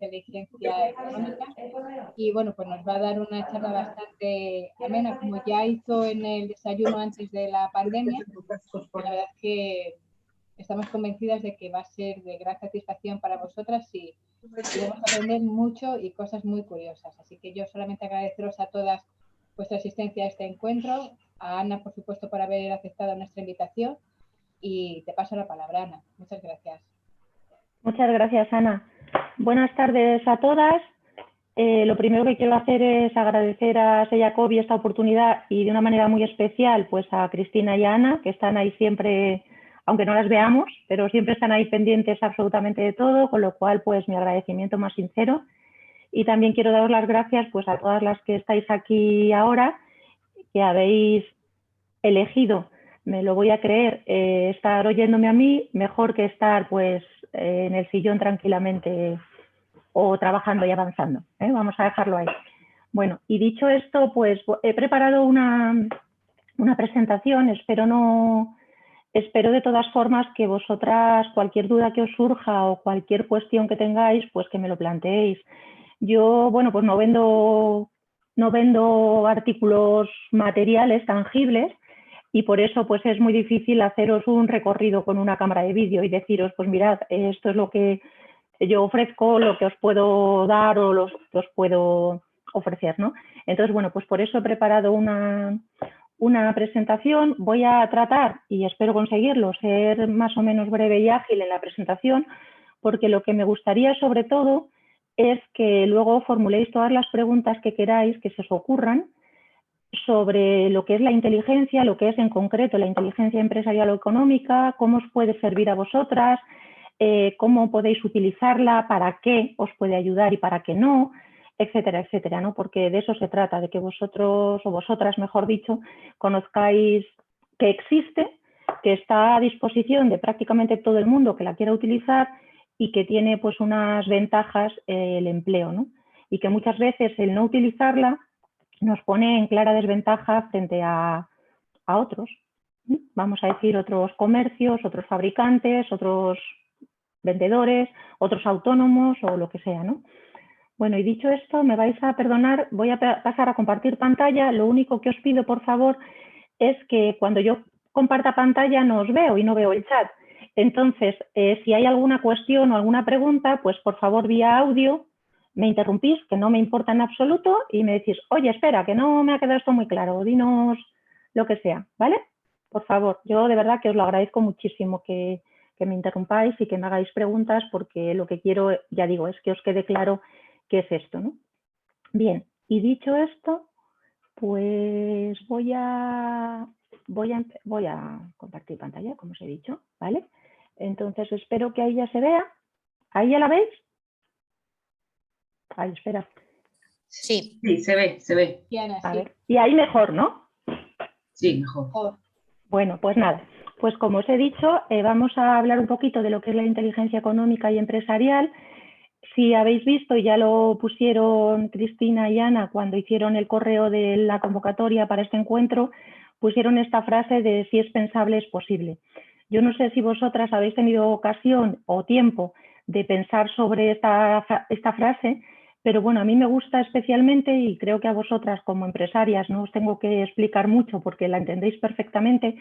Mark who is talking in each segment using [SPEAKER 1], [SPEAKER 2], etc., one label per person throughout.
[SPEAKER 1] inteligencia económica y bueno, pues nos va a dar una charla bastante amena, como ya hizo en el desayuno antes de la pandemia. La verdad es que estamos convencidas de que va a ser de gran satisfacción para vosotras y vamos a aprender mucho y cosas muy curiosas. Así que yo solamente agradeceros a todas vuestra asistencia a este encuentro, a Ana, por supuesto, por haber aceptado nuestra invitación y te paso la palabra, Ana. Muchas gracias.
[SPEAKER 2] Muchas gracias, Ana. Buenas tardes a todas. Lo primero que quiero hacer es agradecer a Seyacobi esta oportunidad y de una manera muy especial pues a Cristina y a Ana, que están ahí siempre, aunque no las veamos, pero siempre están ahí pendientes absolutamente de todo, con lo cual pues mi agradecimiento más sincero. Y también quiero daros las gracias pues a todas las que estáis aquí ahora, que habéis elegido, me lo voy a creer, estar oyéndome a mí mejor que estar pues en el sillón tranquilamente o trabajando y avanzando. Vamos a dejarlo ahí. Bueno, y dicho esto, pues he preparado una presentación, espero de todas formas que vosotras, cualquier duda que os surja o cualquier cuestión que tengáis, pues que me lo planteéis. Yo, bueno, pues no vendo artículos materiales tangibles y por eso pues es muy difícil haceros un recorrido con una cámara de vídeo y deciros, pues mirad, esto es lo que yo ofrezco, lo que os puedo dar o lo que os puedo ofrecer, ¿no? Entonces, bueno, pues por eso he preparado una presentación. Voy a tratar, y espero conseguirlo, ser más o menos breve y ágil en la presentación, porque lo que me gustaría sobre todo es que luego formuléis todas las preguntas que queráis, que se os ocurran, sobre lo que es la inteligencia, lo que es en concreto la inteligencia empresarial o económica, cómo os puede servir a vosotras, cómo podéis utilizarla, para qué os puede ayudar y para qué no, etcétera, etcétera, ¿no? Porque de eso se trata, de que vosotros o vosotras, mejor dicho, conozcáis que existe, que está a disposición de prácticamente todo el mundo que la quiera utilizar y que tiene pues unas ventajas el empleo, ¿no? Y que muchas veces el no utilizarla nos pone en clara desventaja frente a otros, vamos a decir, otros comercios, otros fabricantes, otros vendedores, otros autónomos o lo que sea, ¿no? Bueno, y dicho esto, me vais a perdonar, voy a pasar a compartir pantalla. Lo único que os pido, por favor, es que cuando yo comparta pantalla no os veo y no veo el chat. Entonces, si hay alguna cuestión o alguna pregunta, pues por favor, vía audio, me interrumpís, que no me importa en absoluto, y me decís, oye, espera, que no me ha quedado esto muy claro, dinos lo que sea, ¿vale? Por favor, yo de verdad que os lo agradezco muchísimo que me interrumpáis y que me hagáis preguntas, porque lo que quiero, ya digo, es que os quede claro qué es esto, ¿no? Bien, y dicho esto, pues voy a compartir pantalla, como os he dicho, ¿vale? Entonces espero que ahí ya se vea. ¿Ahí ya la veis? Ahí, espera.
[SPEAKER 3] Sí.
[SPEAKER 4] Sí, se ve, se ve.
[SPEAKER 2] A ver, y ahí mejor, ¿no?
[SPEAKER 4] Sí, mejor.
[SPEAKER 2] Bueno, pues nada, pues como os he dicho, vamos a hablar un poquito de lo que es la inteligencia económica y empresarial. Si habéis visto, ya lo pusieron Cristina y Ana cuando hicieron el correo de la convocatoria para este encuentro, pusieron esta frase de si es pensable, es posible. Yo no sé si vosotras habéis tenido ocasión o tiempo de pensar sobre esta frase, pero bueno, a mí me gusta especialmente y creo que a vosotras como empresarias no os tengo que explicar mucho porque la entendéis perfectamente,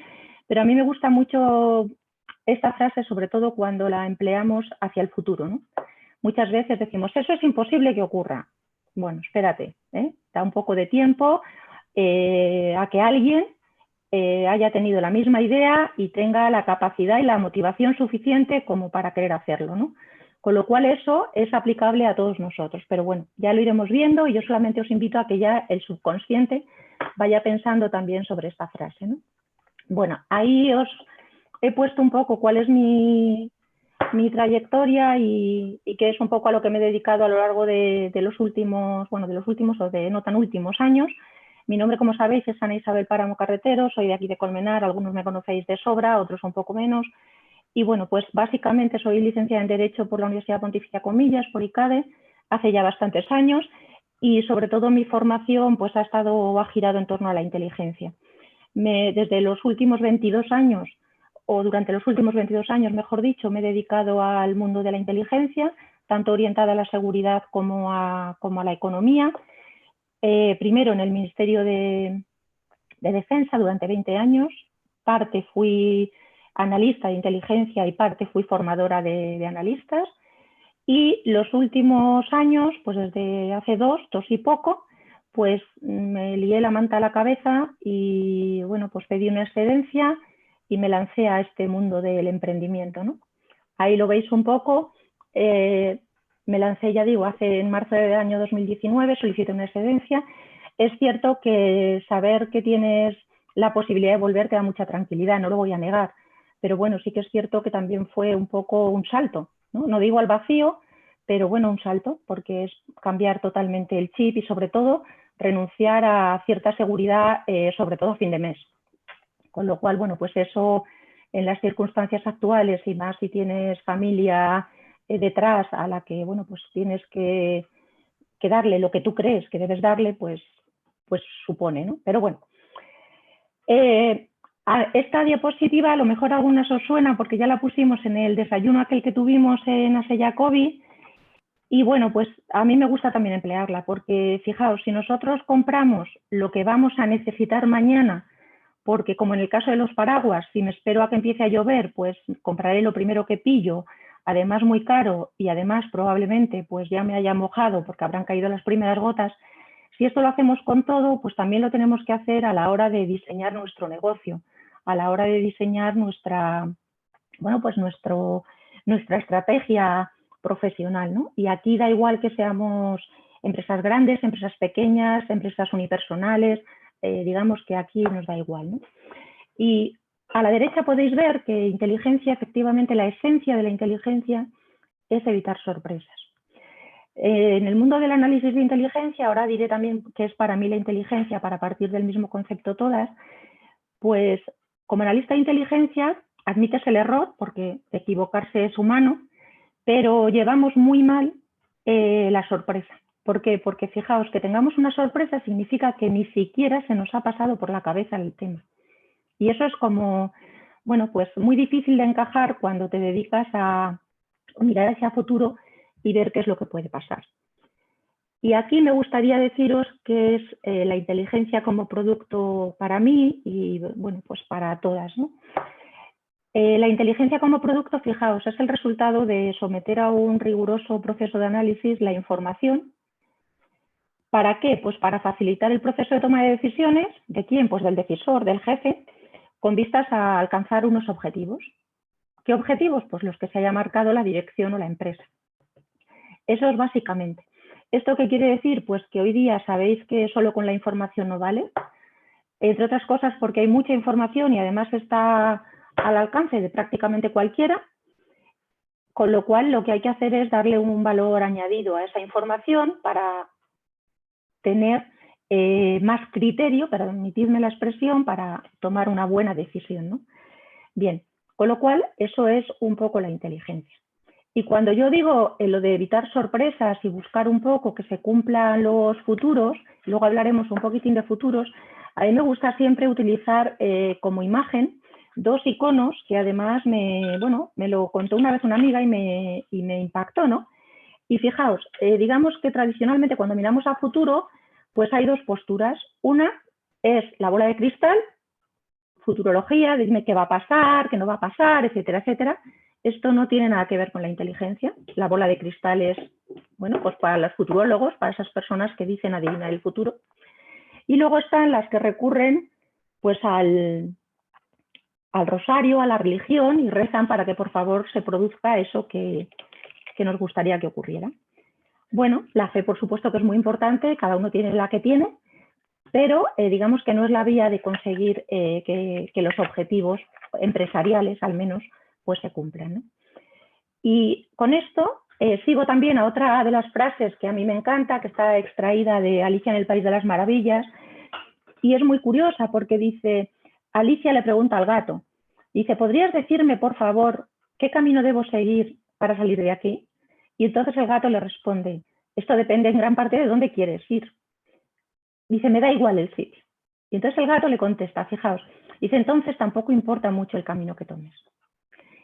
[SPEAKER 2] pero a mí me gusta mucho esta frase, sobre todo cuando la empleamos hacia el futuro, ¿no? Muchas veces decimos, eso es imposible que ocurra. Bueno, espérate, da un poco de tiempo a que alguien haya tenido la misma idea y tenga la capacidad y la motivación suficiente como para querer hacerlo, ¿no? Con lo cual eso es aplicable a todos nosotros. Pero bueno, ya lo iremos viendo y yo solamente os invito a que ya el subconsciente vaya pensando también sobre esta frase, ¿no? Bueno, ahí os he puesto un poco cuál es mi trayectoria y qué es un poco a lo que me he dedicado a lo largo de los últimos, bueno, de los últimos o de no tan últimos años. Mi nombre, como sabéis, es Ana Isabel Páramo Carretero, soy de aquí de Colmenar, algunos me conocéis de sobra, otros un poco menos. Y bueno, pues básicamente soy licenciada en Derecho por la Universidad Pontificia Comillas, por ICADE, hace ya bastantes años y sobre todo mi formación pues ha girado en torno a la inteligencia. Desde los últimos 22 años, o durante los últimos 22 años, mejor dicho, me he dedicado al mundo de la inteligencia, tanto orientada a la seguridad como a la economía. Primero en el Ministerio de Defensa durante 20 años, parte fui analista de inteligencia y parte fui formadora de analistas. Y los últimos años, pues desde hace dos y poco, pues me lié la manta a la cabeza y bueno, pues pedí una excedencia y me lancé a este mundo del emprendimiento, ¿no? Ahí lo veis un poco, me lancé, ya digo, en marzo del año 2019, solicité una excedencia. Es cierto que saber que tienes la posibilidad de volver te da mucha tranquilidad, no lo voy a negar, pero bueno, sí que es cierto que también fue un poco un salto, ¿no? No digo al vacío, pero bueno, un salto, porque es cambiar totalmente el chip y sobre todo renunciar a cierta seguridad, sobre todo a fin de mes. Con lo cual, bueno, pues eso en las circunstancias actuales y más si tienes familia detrás a la que, bueno, pues tienes que darle lo que tú crees que debes darle, pues supone, ¿no? Pero bueno, esta diapositiva a lo mejor a algunas os suena porque ya la pusimos en el desayuno aquel que tuvimos en Aseyacobi. Y bueno, pues a mí me gusta también emplearla porque fijaos, si nosotros compramos lo que vamos a necesitar mañana, porque como en el caso de los paraguas, si me espero a que empiece a llover, pues compraré lo primero que pillo, además muy caro y además probablemente pues ya me haya mojado porque habrán caído las primeras gotas. Si esto lo hacemos con todo, pues también lo tenemos que hacer a la hora de diseñar nuestro negocio, a la hora de diseñar nuestra estrategia profesional, ¿no? Y aquí da igual que seamos empresas grandes, empresas pequeñas, empresas unipersonales, digamos que aquí nos da igual, ¿no? Y a la derecha podéis ver que inteligencia, efectivamente, la esencia de la inteligencia es evitar sorpresas. En el mundo del análisis de inteligencia, ahora diré también qué es para mí la inteligencia, para partir del mismo concepto todas, pues como analista de inteligencia admites el error, porque equivocarse es humano, pero llevamos muy mal la sorpresa. ¿Por qué? Porque fijaos, que tengamos una sorpresa significa que ni siquiera se nos ha pasado por la cabeza el tema. Y eso es como, bueno, pues muy difícil de encajar cuando te dedicas a mirar hacia futuro y ver qué es lo que puede pasar. Y aquí me gustaría deciros qué es la inteligencia como producto para mí y, bueno, pues para todas, ¿no? La inteligencia como producto, fijaos, es el resultado de someter a un riguroso proceso de análisis la información. ¿Para qué? Pues para facilitar el proceso de toma de decisiones. ¿De quién? Pues del decisor, del jefe, con vistas a alcanzar unos objetivos. ¿Qué objetivos? Pues los que se haya marcado la dirección o la empresa. Eso es básicamente. ¿Esto qué quiere decir? Pues que hoy día sabéis que solo con la información no vale. Entre otras cosas porque hay mucha información y además está al alcance de prácticamente cualquiera, con lo cual lo que hay que hacer es darle un valor añadido a esa información para tener más criterio, permitidme la expresión, para tomar una buena decisión, ¿no? Bien, con lo cual eso es un poco la inteligencia. Y cuando yo digo lo de evitar sorpresas y buscar un poco que se cumplan los futuros, luego hablaremos un poquitín de futuros, a mí me gusta siempre utilizar como imagen dos iconos que además me lo contó una vez una amiga y me impactó, ¿no? Y fijaos, digamos que tradicionalmente cuando miramos a futuro, pues hay dos posturas. Una es la bola de cristal, futurología, dime qué va a pasar, qué no va a pasar, etcétera, etcétera. Esto no tiene nada que ver con la inteligencia. La bola de cristal es, bueno, pues para los futurólogos, para esas personas que dicen adivinar el futuro. Y luego están las que recurren pues al rosario, a la religión y rezan para que por favor se produzca eso que nos gustaría que ocurriera. Bueno, la fe por supuesto que es muy importante, cada uno tiene la que tiene, pero digamos que no es la vía de conseguir que los objetivos empresariales al menos pues se cumplan, ¿no? Y con esto sigo también a otra de las frases que a mí me encanta, que está extraída de Alicia en el País de las Maravillas, y es muy curiosa porque dice, Alicia le pregunta al gato, dice, ¿podrías decirme por favor qué camino debo seguir para salir de aquí? Y entonces el gato le responde, esto depende en gran parte de dónde quieres ir. Dice, me da igual el sitio. Y entonces el gato le contesta, fijaos, dice, entonces tampoco importa mucho el camino que tomes.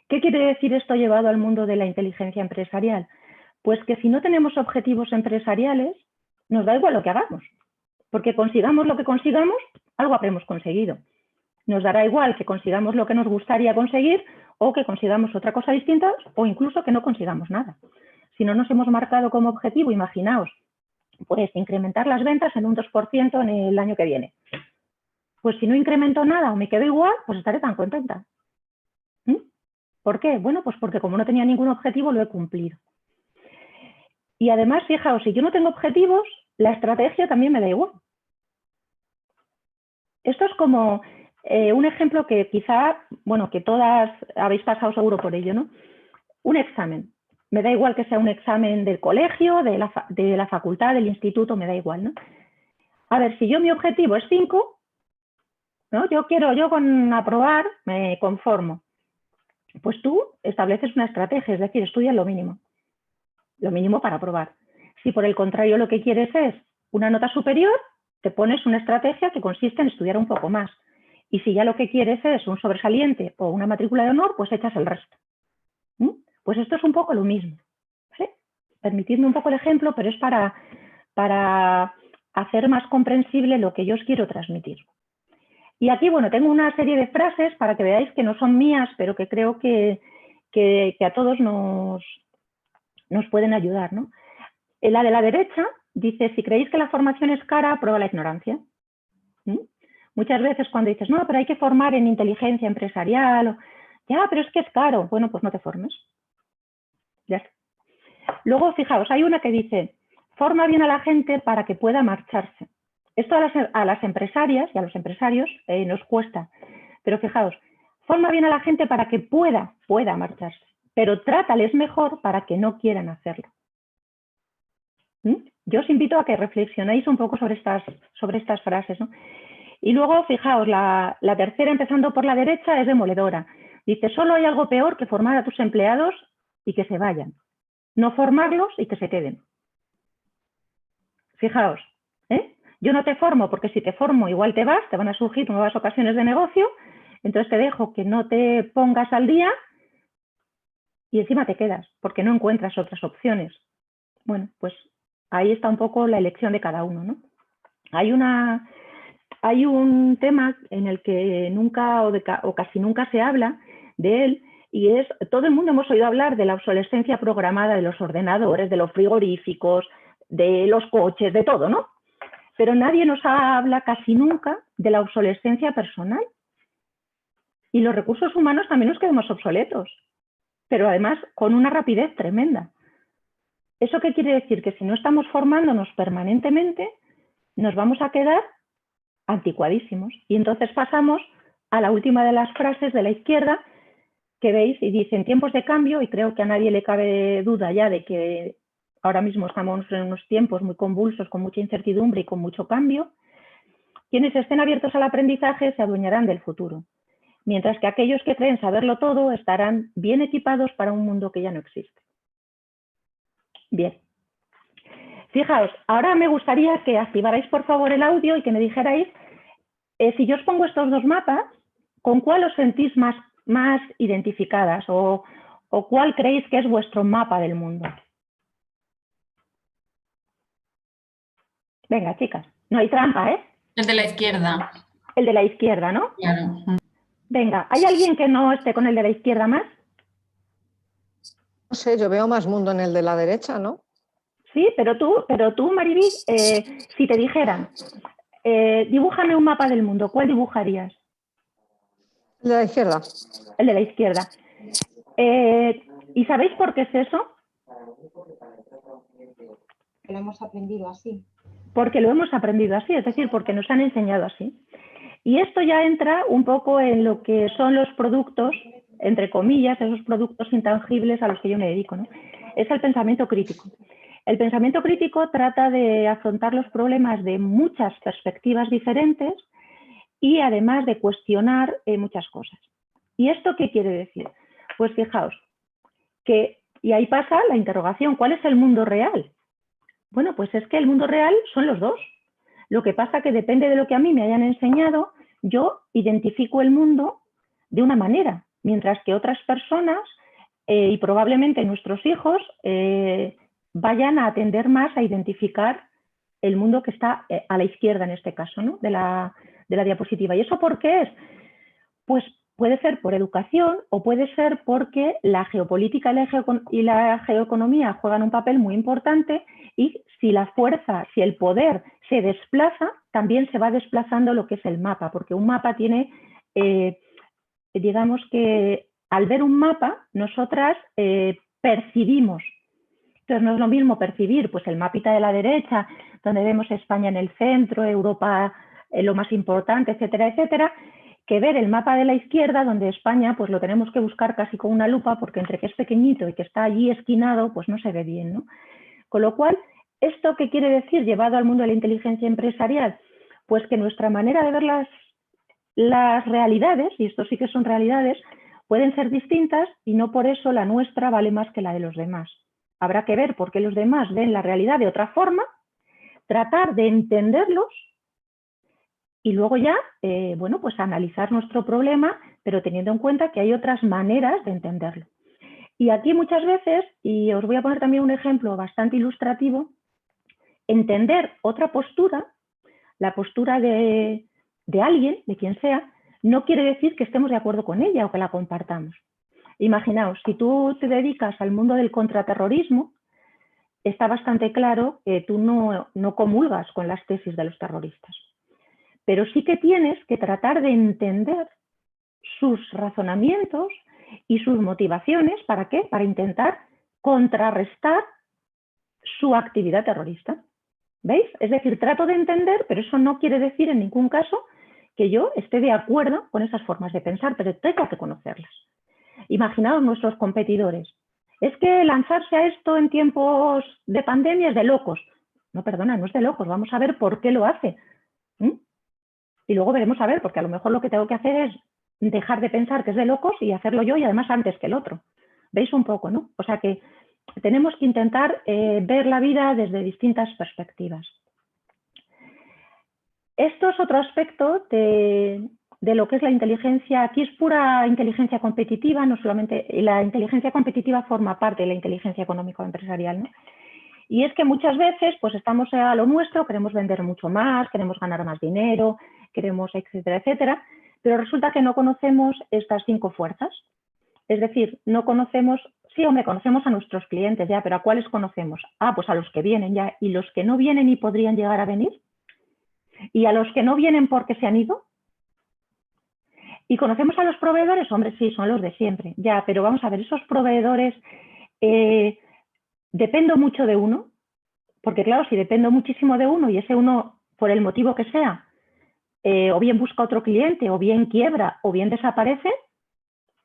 [SPEAKER 2] ¿Qué quiere decir esto llevado al mundo de la inteligencia empresarial? Pues que si no tenemos objetivos empresariales, nos da igual lo que hagamos, porque consigamos lo que consigamos, algo habremos conseguido. Nos dará igual que consigamos lo que nos gustaría conseguir o que consigamos otra cosa distinta o incluso que no consigamos nada. Si no nos hemos marcado como objetivo, imaginaos, pues incrementar las ventas en un 2% en el año que viene. Pues si no incremento nada o me quedo igual, pues estaré tan contenta. ¿Por qué? Bueno, pues porque como no tenía ningún objetivo, lo he cumplido. Y además, fijaos, si yo no tengo objetivos, la estrategia también me da igual. Esto es como un ejemplo que quizá, bueno, que todas habéis pasado seguro por ello, ¿no? Un examen. Me da igual que sea un examen del colegio, de la facultad, del instituto, me da igual, ¿no? A ver, si yo mi objetivo es 5, ¿no? Yo con aprobar me conformo. Pues tú estableces una estrategia, es decir, estudias lo mínimo para aprobar. Si por el contrario lo que quieres es una nota superior, te pones una estrategia que consiste en estudiar un poco más. Y si ya lo que quieres es un sobresaliente o una matrícula de honor, pues echas el resto. Pues esto es un poco lo mismo, ¿vale? Permitidme un poco el ejemplo, pero es para hacer más comprensible lo que yo os quiero transmitir. Y aquí, bueno, tengo una serie de frases para que veáis que no son mías, pero que creo que a todos nos pueden ayudar, ¿no? La de la derecha dice, si creéis que la formación es cara, prueba la ignorancia. Muchas veces cuando dices, no, pero hay que formar en inteligencia empresarial, ya, pero es que es caro. Bueno, pues no te formes. Ya está. Luego, fijaos, hay una que dice, forma bien a la gente para que pueda marcharse. Esto a las empresarias y a los empresarios nos cuesta, pero fijaos, forma bien a la gente para que pueda marcharse, pero trátales mejor para que no quieran hacerlo. Yo os invito a que reflexionéis un poco sobre estas frases, ¿no? Y luego, fijaos, la tercera, empezando por la derecha, es demoledora. Dice, solo hay algo peor que formar a tus empleados y que se vayan. No formarlos y que se queden. Fijaos, yo no te formo porque si te formo igual te vas, te van a surgir nuevas ocasiones de negocio, entonces te dejo que no te pongas al día y encima te quedas porque no encuentras otras opciones. Bueno, pues ahí está un poco la elección de cada uno, ¿no? Hay un tema en el que nunca o casi nunca se habla de él y es, todo el mundo hemos oído hablar de la obsolescencia programada de los ordenadores, de los frigoríficos, de los coches, de todo, ¿no? Pero nadie nos habla casi nunca de la obsolescencia personal. Y los recursos humanos también nos quedamos obsoletos, pero además con una rapidez tremenda. ¿Eso qué quiere decir? Que si no estamos formándonos permanentemente, nos vamos a quedar anticuadísimos. Y entonces pasamos a la última de las frases de la izquierda que veis y dice, en tiempos de cambio, y creo que a nadie le cabe duda ya de que ahora mismo estamos en unos tiempos muy convulsos, con mucha incertidumbre y con mucho cambio, quienes estén abiertos al aprendizaje se adueñarán del futuro, mientras que aquellos que creen saberlo todo estarán bien equipados para un mundo que ya no existe. Bien. Fijaos, ahora me gustaría que activarais por favor el audio y que me dijerais, si yo os pongo estos dos mapas, ¿con cuál os sentís más identificadas o cuál creéis que es vuestro mapa del mundo? Venga, chicas, no hay trampa, ¿eh?
[SPEAKER 4] El de la izquierda.
[SPEAKER 2] El de la izquierda, ¿no?
[SPEAKER 4] Claro.
[SPEAKER 2] Venga, ¿hay alguien que no esté con el de la izquierda más?
[SPEAKER 3] No sé, yo veo más mundo en el de la derecha, ¿no?
[SPEAKER 2] Sí, pero tú, Mariby, si te dijeran, dibújame un mapa del mundo, ¿cuál dibujarías?
[SPEAKER 3] El de la izquierda.
[SPEAKER 2] El de la izquierda. ¿Y sabéis por qué es eso?
[SPEAKER 1] Lo hemos aprendido así.
[SPEAKER 2] Porque lo hemos aprendido así, es decir, porque nos han enseñado así. Y esto ya entra un poco en lo que son los productos, entre comillas, esos productos intangibles a los que yo me dedico, ¿no? Es el pensamiento crítico. El pensamiento crítico trata de afrontar los problemas de muchas perspectivas diferentes y además de cuestionar muchas cosas. ¿Y esto qué quiere decir? Pues fijaos, y ahí pasa la interrogación, ¿cuál es el mundo real? Bueno, pues es que el mundo real son los dos. Lo que pasa que depende de lo que a mí me hayan enseñado, yo identifico el mundo de una manera, mientras que otras personas y probablemente nuestros hijos vayan a atender más a identificar el mundo que está a la izquierda en este caso, ¿no? de la diapositiva. ¿Y eso por qué es? Pues puede ser por educación o puede ser porque la geopolítica y la geoeconomía juegan un papel muy importante y si la fuerza, si el poder se desplaza, también se va desplazando lo que es el mapa, porque un mapa tiene, digamos que al ver un mapa, nosotras percibimos. Entonces no es lo mismo percibir pues, el mapita de la derecha, donde vemos España en el centro, Europa lo más importante, etcétera, etcétera, que ver el mapa de la izquierda, donde España pues lo tenemos que buscar casi con una lupa, porque entre que es pequeñito y que está allí esquinado, pues no se ve bien, ¿no? Con lo cual, ¿esto qué quiere decir llevado al mundo de la inteligencia empresarial? Pues que nuestra manera de ver las realidades, y esto sí que son realidades, pueden ser distintas y no por eso la nuestra vale más que la de los demás. Habrá que ver por qué los demás ven la realidad de otra forma, tratar de entenderlos y luego ya, bueno, pues analizar nuestro problema, pero teniendo en cuenta que hay otras maneras de entenderlo. Y aquí muchas veces, y os voy a poner también un ejemplo bastante ilustrativo, entender otra postura, la postura de alguien, de quien sea, no quiere decir que estemos de acuerdo con ella o que la compartamos. Imaginaos, si tú te dedicas al mundo del contraterrorismo, está bastante claro que tú no comulgas con las tesis de los terroristas. Pero sí que tienes que tratar de entender sus razonamientos y sus motivaciones. ¿Para qué? Para intentar contrarrestar su actividad terrorista. ¿Veis? Es decir, trato de entender, pero eso no quiere decir en ningún caso que yo esté de acuerdo con esas formas de pensar, pero tengo que conocerlas. Imaginaos nuestros competidores. Es que lanzarse a esto en tiempos de pandemia es de locos. No, perdona, no es de locos. Vamos a ver por qué lo hace. Y luego veremos a ver, porque a lo mejor lo que tengo que hacer es dejar de pensar que es de locos y hacerlo yo y además antes que el otro. ¿Veis un poco, no? O sea que tenemos que intentar ver la vida desde distintas perspectivas. Esto es otro aspecto de lo que es la inteligencia. Aquí es pura inteligencia competitiva, no solamente la inteligencia competitiva forma parte de la inteligencia económico-empresarial, ¿no? Y es que muchas veces pues estamos a lo nuestro, queremos vender mucho más, queremos ganar más dinero, queremos etcétera, etcétera, pero resulta que no conocemos estas 5 fuerzas. Es decir, no conocemos, sí, hombre, conocemos a nuestros clientes ya, pero ¿a cuáles conocemos? Ah, pues a los que vienen ya, y los que no vienen y podrían llegar a venir. ¿Y a los que no vienen porque se han ido? ¿Y conocemos a los proveedores? Hombre, sí, son los de siempre, ya, pero vamos a ver, esos proveedores, ¿dependo mucho de uno? Porque claro, si dependo muchísimo de uno y ese uno, por el motivo que sea, o bien busca otro cliente, o bien quiebra, o bien desaparece,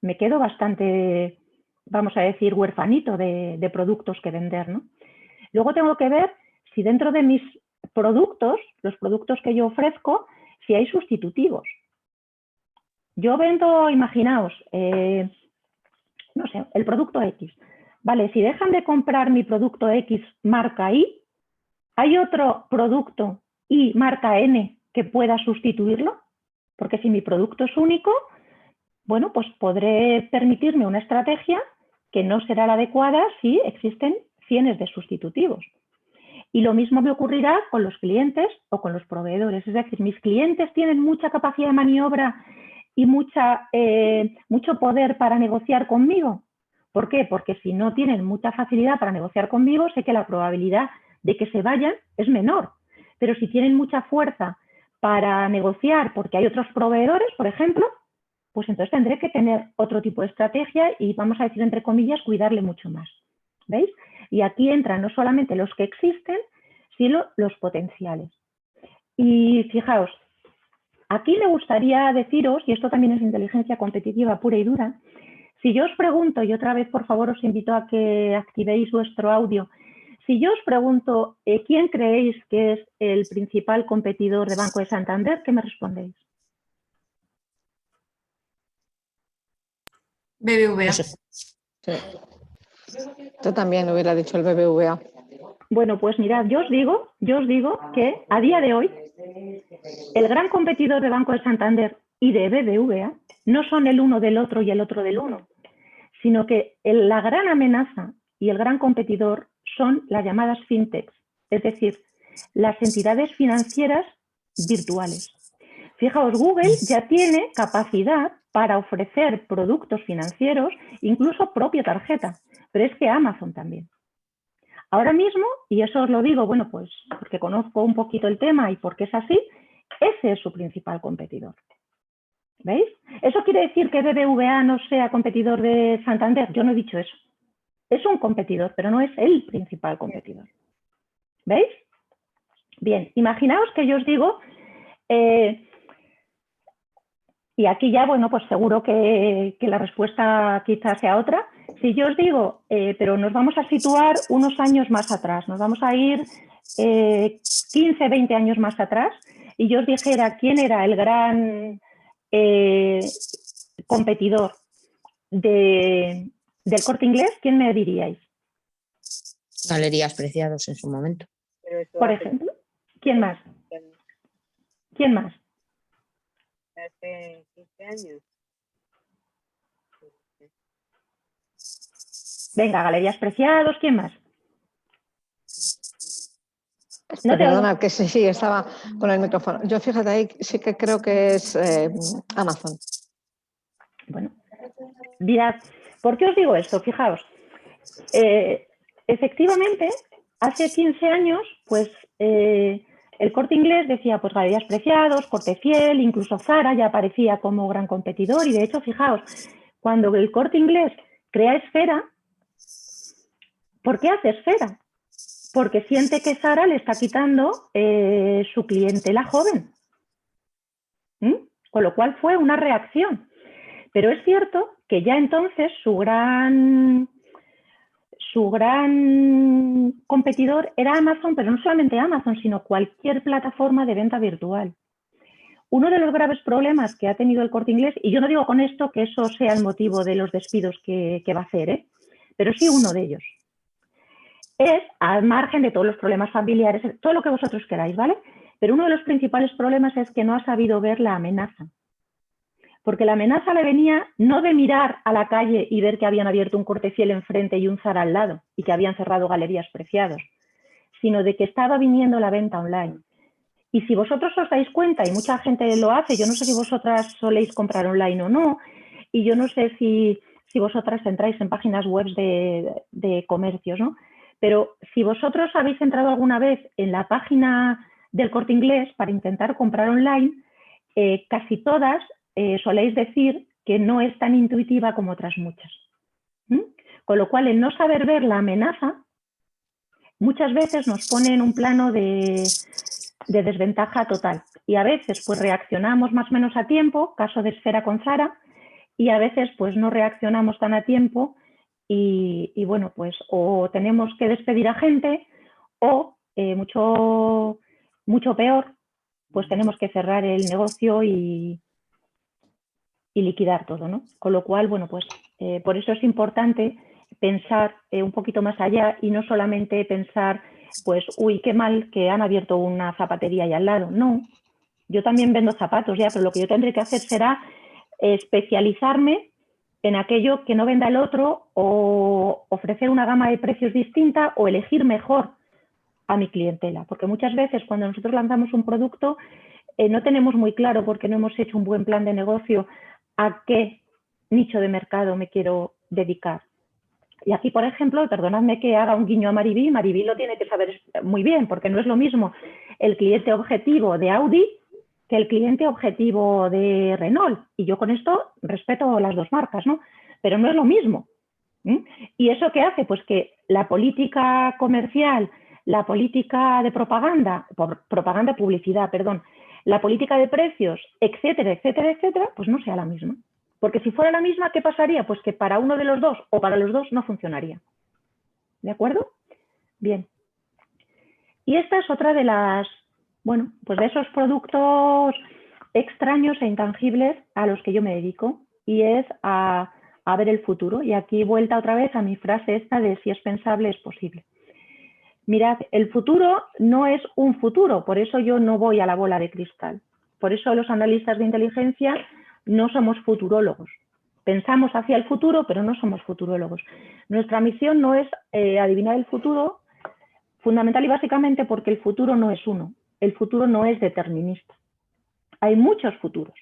[SPEAKER 2] me quedo bastante, vamos a decir, huerfanito de productos que vender, ¿no? Luego tengo que ver si dentro de mis productos, los productos que yo ofrezco, si hay sustitutivos. Yo vendo, imaginaos, no sé, el producto X. Vale, si dejan de comprar mi producto X marca Y, ¿hay otro producto Y marca N que pueda sustituirlo? Porque si mi producto es único, bueno, pues podré permitirme una estrategia que no será la adecuada si existen cientos de sustitutivos. Y lo mismo me ocurrirá con los clientes o con los proveedores. Es decir, mis clientes tienen mucha capacidad de maniobra y mucho poder para negociar conmigo. ¿Por qué? Porque si no tienen mucha facilidad para negociar conmigo, sé que la probabilidad de que se vayan es menor. Pero si tienen mucha fuerza para negociar porque hay otros proveedores, por ejemplo, pues entonces tendré que tener otro tipo de estrategia y, vamos a decir entre comillas, cuidarle mucho más. ¿Veis? Y aquí entran no solamente los que existen, sino los potenciales. Y fijaos, aquí me gustaría deciros, y esto también es inteligencia competitiva pura y dura, si yo os pregunto, y otra vez por favor os invito a que activéis vuestro audio, si yo os pregunto quién creéis que es el principal competidor de Banco de Santander, ¿qué me respondéis?
[SPEAKER 4] BBVA.
[SPEAKER 3] Sí. Yo también hubiera dicho el BBVA.
[SPEAKER 2] Bueno, pues mirad, yo os digo que a día de hoy el gran competidor de Banco de Santander y de BBVA no son el uno del otro y el otro del uno, sino que la gran amenaza y el gran competidor son las llamadas fintechs, es decir, las entidades financieras virtuales. Fijaos, Google ya tiene capacidad para ofrecer productos financieros, incluso propia tarjeta, pero es que Amazon también. Ahora mismo, y eso os lo digo, bueno, pues porque conozco un poquito el tema y porque es así, ese es su principal competidor. ¿Veis? ¿Eso quiere decir que BBVA no sea competidor de Santander? Yo no he dicho eso. Es un competidor, pero no es el principal competidor. ¿Veis? Bien, imaginaos que yo os digo, y aquí ya, bueno, pues seguro que la respuesta quizás sea otra. Si yo os digo, pero nos vamos a situar unos años más atrás, nos vamos a ir 15, 20 años más atrás, y yo os dijera quién era el gran competidor del Corte Inglés, ¿quién me diríais?
[SPEAKER 3] Galerías Preciados en su momento.
[SPEAKER 2] Por ejemplo, ¿quién más? ¿Quién más?
[SPEAKER 5] Hace 15 años.
[SPEAKER 2] Venga, Galerías Preciados, ¿quién más?
[SPEAKER 3] No, perdona, que sí, estaba con el micrófono. Yo fíjate ahí, sí que creo que es Amazon.
[SPEAKER 2] Bueno, mirad, ¿por qué os digo esto? Fijaos, efectivamente, hace 15 años, pues el Corte Inglés decía, pues Galerías Preciados, Corte Fiel, incluso Zara ya aparecía como gran competidor, y de hecho, fijaos, cuando el Corte Inglés crea Esfera, ¿por qué hace Esfera? Porque siente que Zara le está quitando su clientela joven. Con lo cual fue una reacción. Pero es cierto que ya entonces su gran competidor era Amazon, pero no solamente Amazon, sino cualquier plataforma de venta virtual. Uno de los graves problemas que ha tenido el Corte Inglés, y yo no digo con esto que eso sea el motivo de los despidos que va a hacer, pero sí uno de ellos, es, al margen de todos los problemas familiares, todo lo que vosotros queráis, ¿vale? Pero uno de los principales problemas es que no ha sabido ver la amenaza. Porque la amenaza le venía no de mirar a la calle y ver que habían abierto un Corte Fiel enfrente y un Zara al lado y que habían cerrado Galerías Preciados, sino de que estaba viniendo la venta online. Y si vosotros os dais cuenta, y mucha gente lo hace, yo no sé si vosotras soléis comprar online o no, y yo no sé si vosotras entráis en páginas web de comercios, ¿no? Pero si vosotros habéis entrado alguna vez en la página del Corte Inglés para intentar comprar online, casi todas soléis decir que no es tan intuitiva como otras muchas. Con lo cual, el no saber ver la amenaza muchas veces nos pone en un plano de desventaja total. Y a veces pues reaccionamos más o menos a tiempo, caso de Esfera con Zara, y a veces pues no reaccionamos tan a tiempo y bueno, pues o tenemos que despedir a gente o mucho peor, pues tenemos que cerrar el negocio y liquidar todo, ¿no? Con lo cual, bueno, pues por eso es importante pensar un poquito más allá y no solamente pensar, pues, uy, qué mal que han abierto una zapatería ahí al lado. No, yo también vendo zapatos ya, pero lo que yo tendré que hacer será especializarme en aquello que no venda el otro o ofrecer una gama de precios distinta o elegir mejor a mi clientela. Porque muchas veces cuando nosotros lanzamos un producto no tenemos muy claro, porque no hemos hecho un buen plan de negocio, a qué nicho de mercado me quiero dedicar. Y aquí, por ejemplo, perdonadme que haga un guiño a Mariví, Mariví lo tiene que saber muy bien, porque no es lo mismo el cliente objetivo de Audi que el cliente objetivo de Renault. Y yo con esto respeto las dos marcas, ¿no? Pero no es lo mismo. ¿Y eso qué hace? Pues que la política comercial, la política de publicidad, la política de precios, etcétera, etcétera, etcétera, pues no sea la misma. Porque si fuera la misma, ¿qué pasaría? Pues que para uno de los dos o para los dos no funcionaría. ¿De acuerdo? Bien. Y esta es otra de las, bueno, pues de esos productos extraños e intangibles a los que yo me dedico, y es a ver el futuro. Y aquí vuelta otra vez a mi frase esta de si es pensable, es posible. Mirad, el futuro no es un futuro, por eso yo no voy a la bola de cristal. Por eso los analistas de inteligencia no somos futurólogos. Pensamos hacia el futuro, pero no somos futurólogos. Nuestra misión no es adivinar el futuro, Fundamental y básicamente porque el futuro no es uno, el futuro no es determinista. Hay muchos futuros.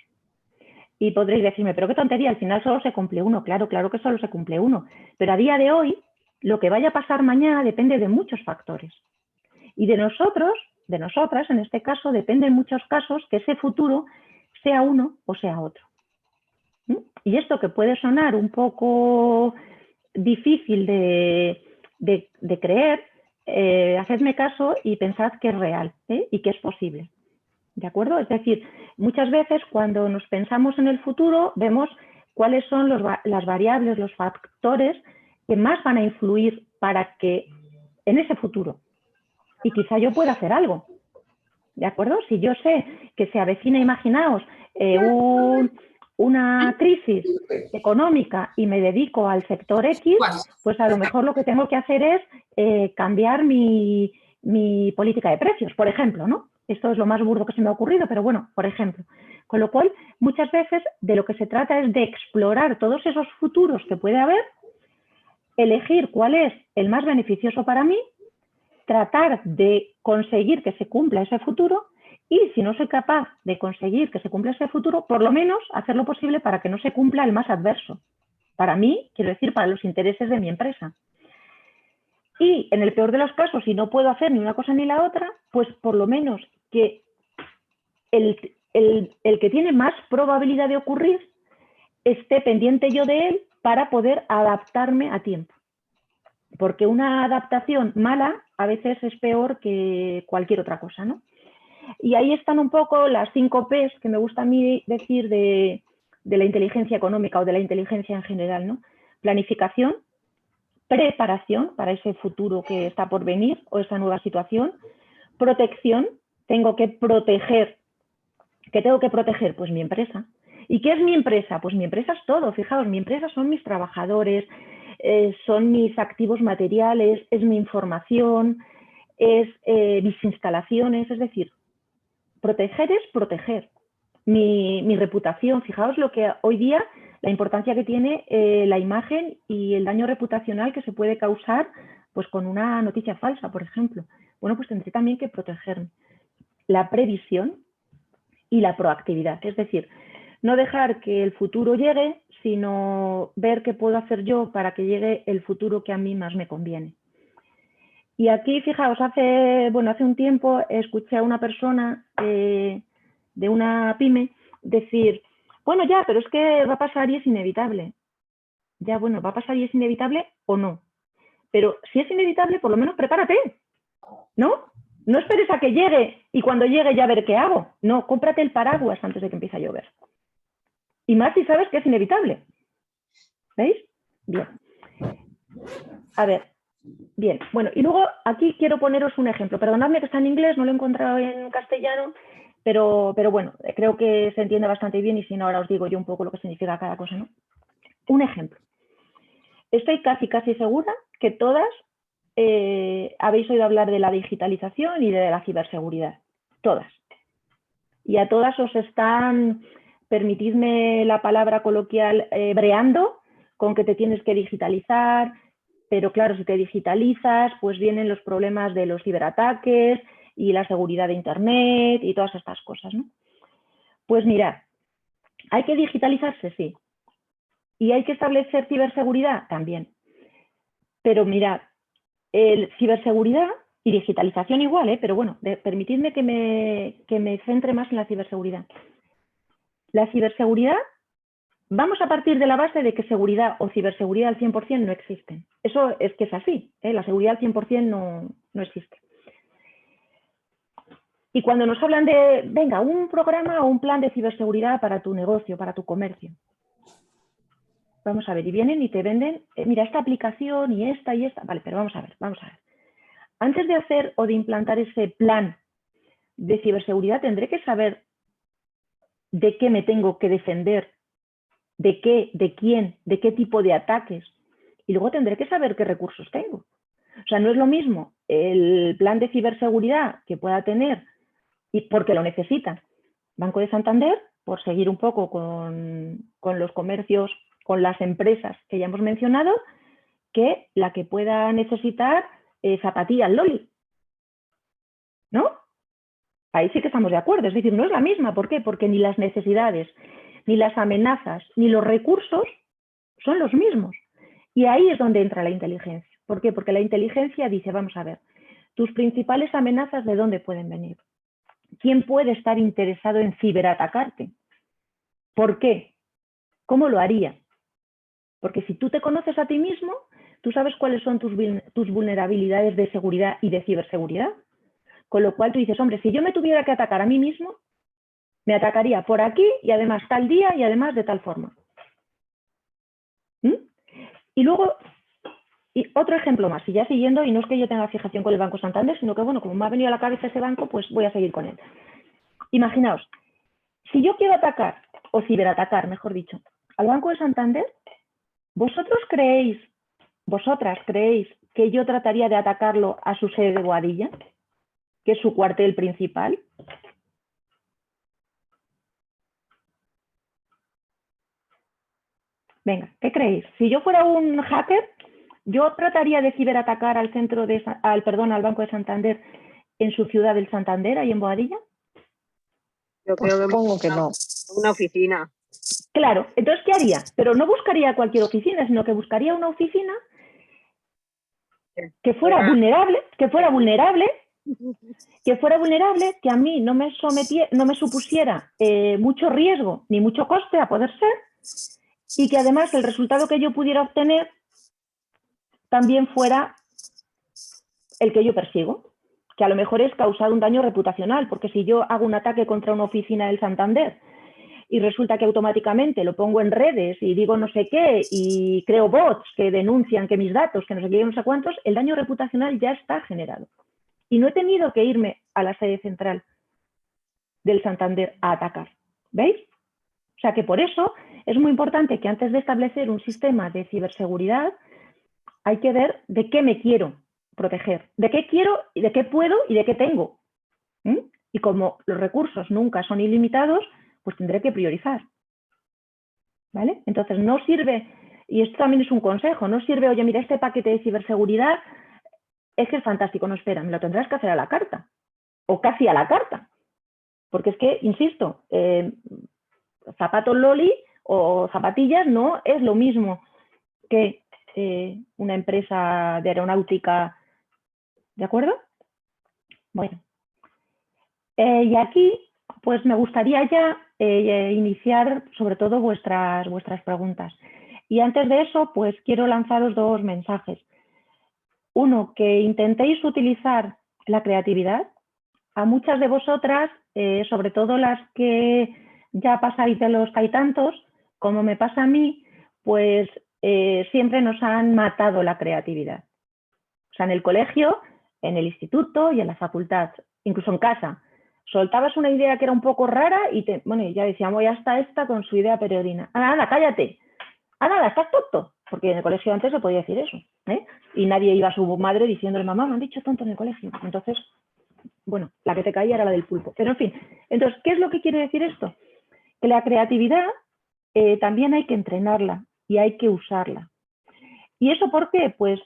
[SPEAKER 2] Y podréis decirme, pero qué tontería, al final solo se cumple uno. Claro, claro que solo se cumple uno. Pero a día de hoy, lo que vaya a pasar mañana depende de muchos factores. Y de nosotros, de nosotras, en este caso, depende en muchos casos que ese futuro sea uno o sea otro. Y esto que puede sonar un poco difícil de creer, hacedme caso y pensad que es real, y que es posible. ¿De acuerdo? Es decir, muchas veces cuando nos pensamos en el futuro vemos cuáles son las variables, los factores que más van a influir para que en ese futuro. Y quizá yo pueda hacer algo. ¿De acuerdo? Si yo sé que se avecina, imaginaos, una crisis económica y me dedico al sector X, pues a lo mejor lo que tengo que hacer es cambiar mi política de precios, por ejemplo, ¿no? Esto es lo más burdo que se me ha ocurrido, pero bueno, por ejemplo. Con lo cual, muchas veces de lo que se trata es de explorar todos esos futuros que puede haber, elegir cuál es el más beneficioso para mí, tratar de conseguir que se cumpla ese futuro y si no soy capaz de conseguir que se cumpla ese futuro, por lo menos hacer lo posible para que no se cumpla el más adverso. Para mí, quiero decir, para los intereses de mi empresa. Y en el peor de los casos, si no puedo hacer ni una cosa ni la otra, pues por lo menos que el que tiene más probabilidad de ocurrir esté pendiente yo de él para poder adaptarme a tiempo. Porque una adaptación mala a veces es peor que cualquier otra cosa, ¿no? Y ahí están un poco las 5 P's que me gusta a mí decir de la inteligencia económica o de la inteligencia en general, ¿no? Planificación, preparación para ese futuro que está por venir o esa nueva situación, protección, tengo que proteger. ¿Qué tengo que proteger? Pues mi empresa. ¿Y qué es mi empresa? Pues mi empresa es todo, fijaos, mi empresa son mis trabajadores, son mis activos materiales, es mi información, es mis instalaciones, es decir, proteger es proteger. Mi reputación, fijaos lo que hoy día, la importancia que tiene la imagen y el daño reputacional que se puede causar pues con una noticia falsa, por ejemplo. Bueno, pues tendré también que protegerme. La previsión y la proactividad, es decir, no dejar que el futuro llegue, sino ver qué puedo hacer yo para que llegue el futuro que a mí más me conviene. Y aquí, fijaos, hace un tiempo escuché a una persona de una pyme decir, bueno, ya, pero es que va a pasar y es inevitable. Ya, bueno, va a pasar y es inevitable o no. Pero si es inevitable, por lo menos prepárate, ¿no? No esperes a que llegue y cuando llegue ya ver qué hago. No, cómprate el paraguas antes de que empiece a llover. Y más si sabes que es inevitable. ¿Veis? Bien. A ver. Bien. Bueno, y luego aquí quiero poneros un ejemplo. Perdonadme que está en inglés, no lo he encontrado en castellano, pero bueno, creo que se entiende bastante bien y si no, ahora os digo yo un poco lo que significa cada cosa, ¿no? Un ejemplo. Estoy casi segura que todas habéis oído hablar de la digitalización y de la ciberseguridad. Todas. Y a todas os están, permitidme la palabra coloquial, breando con que te tienes que digitalizar, pero claro, si te digitalizas, pues vienen los problemas de los ciberataques y la seguridad de Internet y todas estas cosas, ¿no? Pues mirad, ¿hay que digitalizarse? Sí. ¿Y hay que establecer ciberseguridad? También. Pero mirad, ciberseguridad y digitalización igual, pero bueno, permitidme que me centre más en la ciberseguridad. La ciberseguridad, vamos a partir de la base de que seguridad o ciberseguridad al 100% no existen. Eso es que es así, la seguridad al 100% no existe. Y cuando nos hablan de, venga, un programa o un plan de ciberseguridad para tu negocio, para tu comercio. Vamos a ver, y vienen y te venden, mira, esta aplicación y esta. Vale, pero vamos a ver. Antes de hacer o de implantar ese plan de ciberseguridad, tendré que saber de qué me tengo que defender, de qué, de quién, de qué tipo de ataques. Y luego tendré que saber qué recursos tengo. O sea, no es lo mismo el plan de ciberseguridad que pueda tener, y porque lo necesita, Banco de Santander, por seguir un poco con los comercios, con las empresas que ya hemos mencionado, que la que pueda necesitar Zapatillas Loli, Ahí sí que estamos de acuerdo, es decir, no es la misma. ¿Por qué? Porque ni las necesidades, ni las amenazas, ni los recursos son los mismos. Y ahí es donde entra la inteligencia. ¿Por qué? Porque la inteligencia dice, vamos a ver, tus principales amenazas, ¿de dónde pueden venir? ¿Quién puede estar interesado en ciberatacarte? ¿Por qué? ¿Cómo lo haría? Porque si tú te conoces a ti mismo, tú sabes cuáles son tus vulnerabilidades de seguridad y de ciberseguridad. Con lo cual tú dices, hombre, si yo me tuviera que atacar a mí mismo, me atacaría por aquí y además tal día y además de tal forma. ¿Mm? Y luego, otro ejemplo más, y ya siguiendo, y no es que yo tenga fijación con el Banco Santander, sino que, bueno, como me ha venido a la cabeza ese banco, pues voy a seguir con él. Imaginaos, si yo quiero atacar, o ciberatacar, mejor dicho, al Banco de Santander, vosotras creéis que yo trataría de atacarlo a su sede de Boadilla, que es su cuartel principal? Venga, ¿qué creéis? Si yo fuera un hacker, ¿yo trataría de ciberatacar al Banco de Santander en su ciudad del Santander, ahí en Boadilla?
[SPEAKER 5] Yo creo que
[SPEAKER 3] supongo que no.
[SPEAKER 5] Una oficina.
[SPEAKER 2] Claro, entonces, ¿qué haría? Pero no buscaría cualquier oficina, sino que buscaría una oficina que fuera vulnerable, que a mí no me supusiera mucho riesgo ni mucho coste a poder ser, y que además el resultado que yo pudiera obtener también fuera el que yo persigo, que a lo mejor es causar un daño reputacional, porque si yo hago un ataque contra una oficina del Santander y resulta que automáticamente lo pongo en redes y digo no sé qué y creo bots que denuncian que mis datos, que no sé qué, no sé cuántos, el daño reputacional ya está generado. Y no he tenido que irme a la sede central del Santander a atacar. ¿Veis? O sea que por eso es muy importante que antes de establecer un sistema de ciberseguridad hay que ver de qué me quiero proteger, de qué quiero y de qué puedo y de qué tengo. Y como los recursos nunca son ilimitados, pues tendré que priorizar. ¿Vale? Entonces no sirve, y esto también es un consejo, no sirve, oye, mira, este paquete de ciberseguridad es que es fantástico, no, espera, me lo tendrás que hacer a la carta, o casi a la carta. Porque es que, insisto, zapatos Loli o zapatillas no es lo mismo que una empresa de aeronáutica, ¿de acuerdo? Bueno, y aquí pues me gustaría ya iniciar sobre todo vuestras preguntas. Y antes de eso, pues quiero lanzaros dos mensajes. Uno, que intentéis utilizar la creatividad. A muchas de vosotras, sobre todo las que ya pasáis de los tantos, como me pasa a mí, pues siempre nos han matado la creatividad. O sea, en el colegio, en el instituto y en la facultad, incluso en casa. Soltabas una idea que era un poco rara y ya decíamos, ya está esta con su idea peregrina. Ana, cállate. Ana, estás tonto. Porque en el colegio antes se podía decir eso. Y nadie iba a su madre diciéndole, mamá, me han dicho tonto en el colegio. Entonces, bueno, la que te caía era la del pulpo. Pero en fin, entonces, ¿qué es lo que quiere decir esto? Que la creatividad también hay que entrenarla y hay que usarla. ¿Y eso por qué? Pues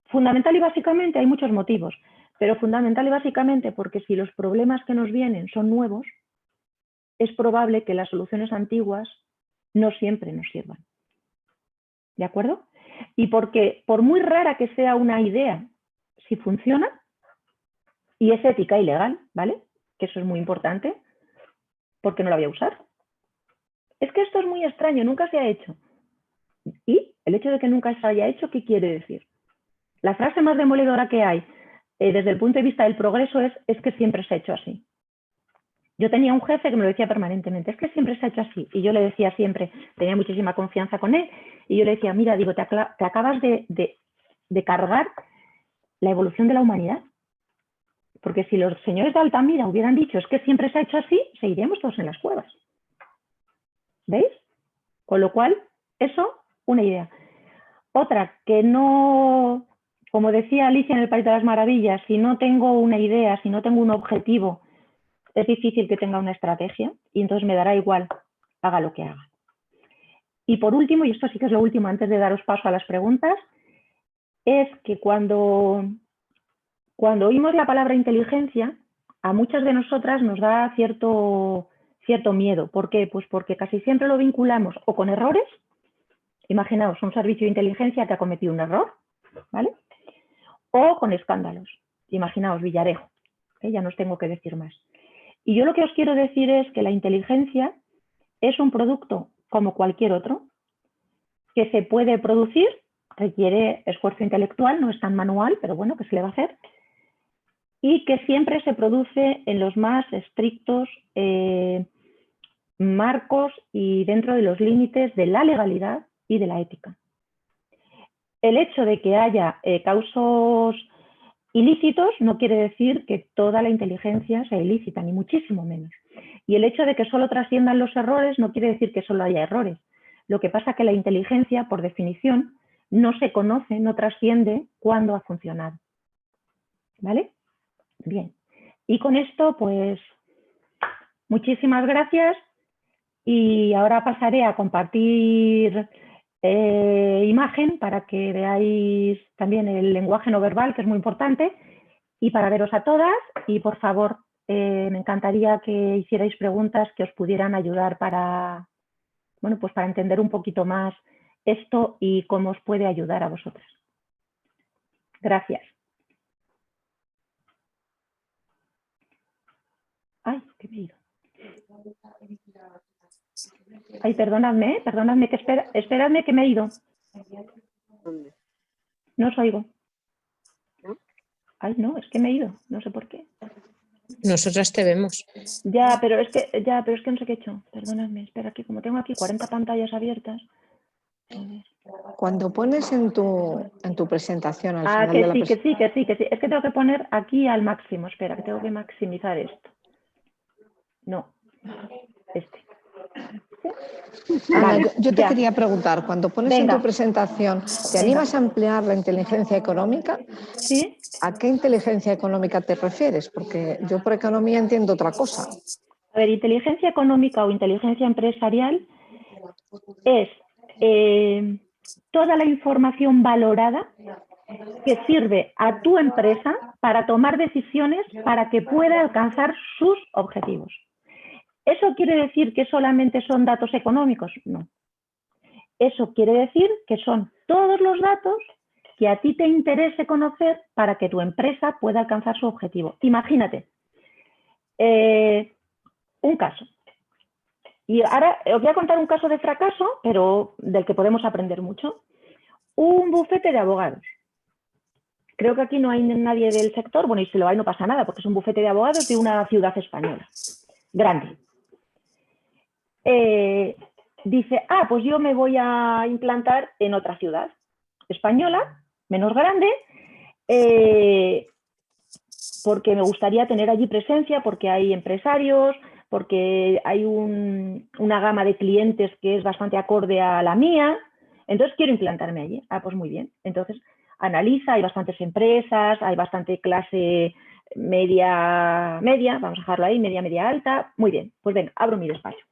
[SPEAKER 2] fundamental y básicamente hay muchos motivos, pero fundamental y básicamente porque si los problemas que nos vienen son nuevos, es probable que las soluciones antiguas no siempre nos sirvan. ¿De acuerdo? Y porque por muy rara que sea una idea, si funciona, y es ética y legal, ¿vale? Que eso es muy importante, ¿por qué no la voy a usar? Es que esto es muy extraño, nunca se ha hecho. Y el hecho de que nunca se haya hecho, ¿qué quiere decir? La frase más demoledora que hay desde el punto de vista del progreso es que siempre se ha hecho así. Yo tenía un jefe que me lo decía permanentemente, es que siempre se ha hecho así. Y yo le decía siempre, tenía muchísima confianza con él, y yo le decía, mira, digo, te acabas de cargar la evolución de la humanidad. Porque si los señores de Altamira hubieran dicho, es que siempre se ha hecho así, seguiríamos todos en las cuevas. ¿Veis? Con lo cual, eso, una idea. Otra, que no, como decía Alicia en el País de las Maravillas, si no tengo una idea, si no tengo un objetivo, es difícil que tenga una estrategia y entonces me dará igual, haga lo que haga. Y por último, y esto sí que es lo último antes de daros paso a las preguntas, es que cuando oímos la palabra inteligencia, a muchas de nosotras nos da cierto miedo. ¿Por qué? Pues porque casi siempre lo vinculamos o con errores. Imaginaos un servicio de inteligencia que ha cometido un error, ¿vale? O con escándalos. Imaginaos Villarejo, ¿eh? Ya no os tengo que decir más. Y yo lo que os quiero decir es que la inteligencia es un producto como cualquier otro, que se puede producir, requiere esfuerzo intelectual, no es tan manual, pero bueno, ¿qué se le va a hacer? Y que siempre se produce en los más estrictos marcos y dentro de los límites de la legalidad y de la ética. El hecho de que haya causos ilícitos no quiere decir que toda la inteligencia sea ilícita, ni muchísimo menos. Y el hecho de que solo trasciendan los errores no quiere decir que solo haya errores. Lo que pasa es que la inteligencia, por definición, no se conoce, no trasciende cuándo ha funcionado. ¿Vale? Bien. Y con esto, pues, muchísimas gracias. Y ahora pasaré a compartir imagen para que veáis también el lenguaje no verbal, que es muy importante, y para veros a todas. Y por favor, me encantaría que hicierais preguntas que os pudieran ayudar para, bueno, pues para entender un poquito más esto y cómo os puede ayudar a vosotras. Gracias. Ay, que me he ido. Ay, perdonadme, que esperadme que me he ido.
[SPEAKER 5] ¿Dónde?
[SPEAKER 2] No os oigo.
[SPEAKER 5] ¿No?
[SPEAKER 2] Ay, no, es que me he ido, no sé por qué.
[SPEAKER 6] Nosotras te vemos.
[SPEAKER 2] Ya, pero es que no sé qué he hecho. Perdonadme, espera, que como tengo aquí 40 pantallas abiertas. A ver.
[SPEAKER 3] Cuando pones en tu presentación al final
[SPEAKER 2] que
[SPEAKER 3] de la
[SPEAKER 2] sí.
[SPEAKER 3] presentación.
[SPEAKER 2] Es que tengo que poner aquí al máximo. Espera, que tengo que maximizar esto. No, este.
[SPEAKER 3] Ana,
[SPEAKER 2] Vale,
[SPEAKER 3] yo te
[SPEAKER 2] ya.
[SPEAKER 3] quería preguntar, cuando pones en
[SPEAKER 2] Venga.
[SPEAKER 3] tu presentación, ¿te animas a emplear la inteligencia económica?
[SPEAKER 2] ¿Sí?
[SPEAKER 3] ¿A qué inteligencia económica te refieres? Porque yo por economía entiendo otra cosa.
[SPEAKER 2] A ver, inteligencia económica o inteligencia empresarial es toda la información valorada que sirve a tu empresa para tomar decisiones para que pueda alcanzar sus objetivos. ¿Eso quiere decir que solamente son datos económicos? No. Eso quiere decir que son todos los datos que a ti te interese conocer para que tu empresa pueda alcanzar su objetivo. Imagínate, un caso. Y ahora os voy a contar un caso de fracaso, pero del que podemos aprender mucho. Un bufete de abogados. Creo que aquí no hay nadie del sector, bueno, y si lo hay no pasa nada, porque es un bufete de abogados de una ciudad española, grande. Dice, pues yo me voy a implantar en otra ciudad española, menos grande, porque me gustaría tener allí presencia, porque hay empresarios, porque hay una gama de clientes que es bastante acorde a la mía, entonces quiero implantarme allí. Pues muy bien. Entonces analiza, hay bastantes empresas, hay bastante clase media, vamos a dejarlo ahí, media alta. Muy bien, pues venga, abro mi despacho.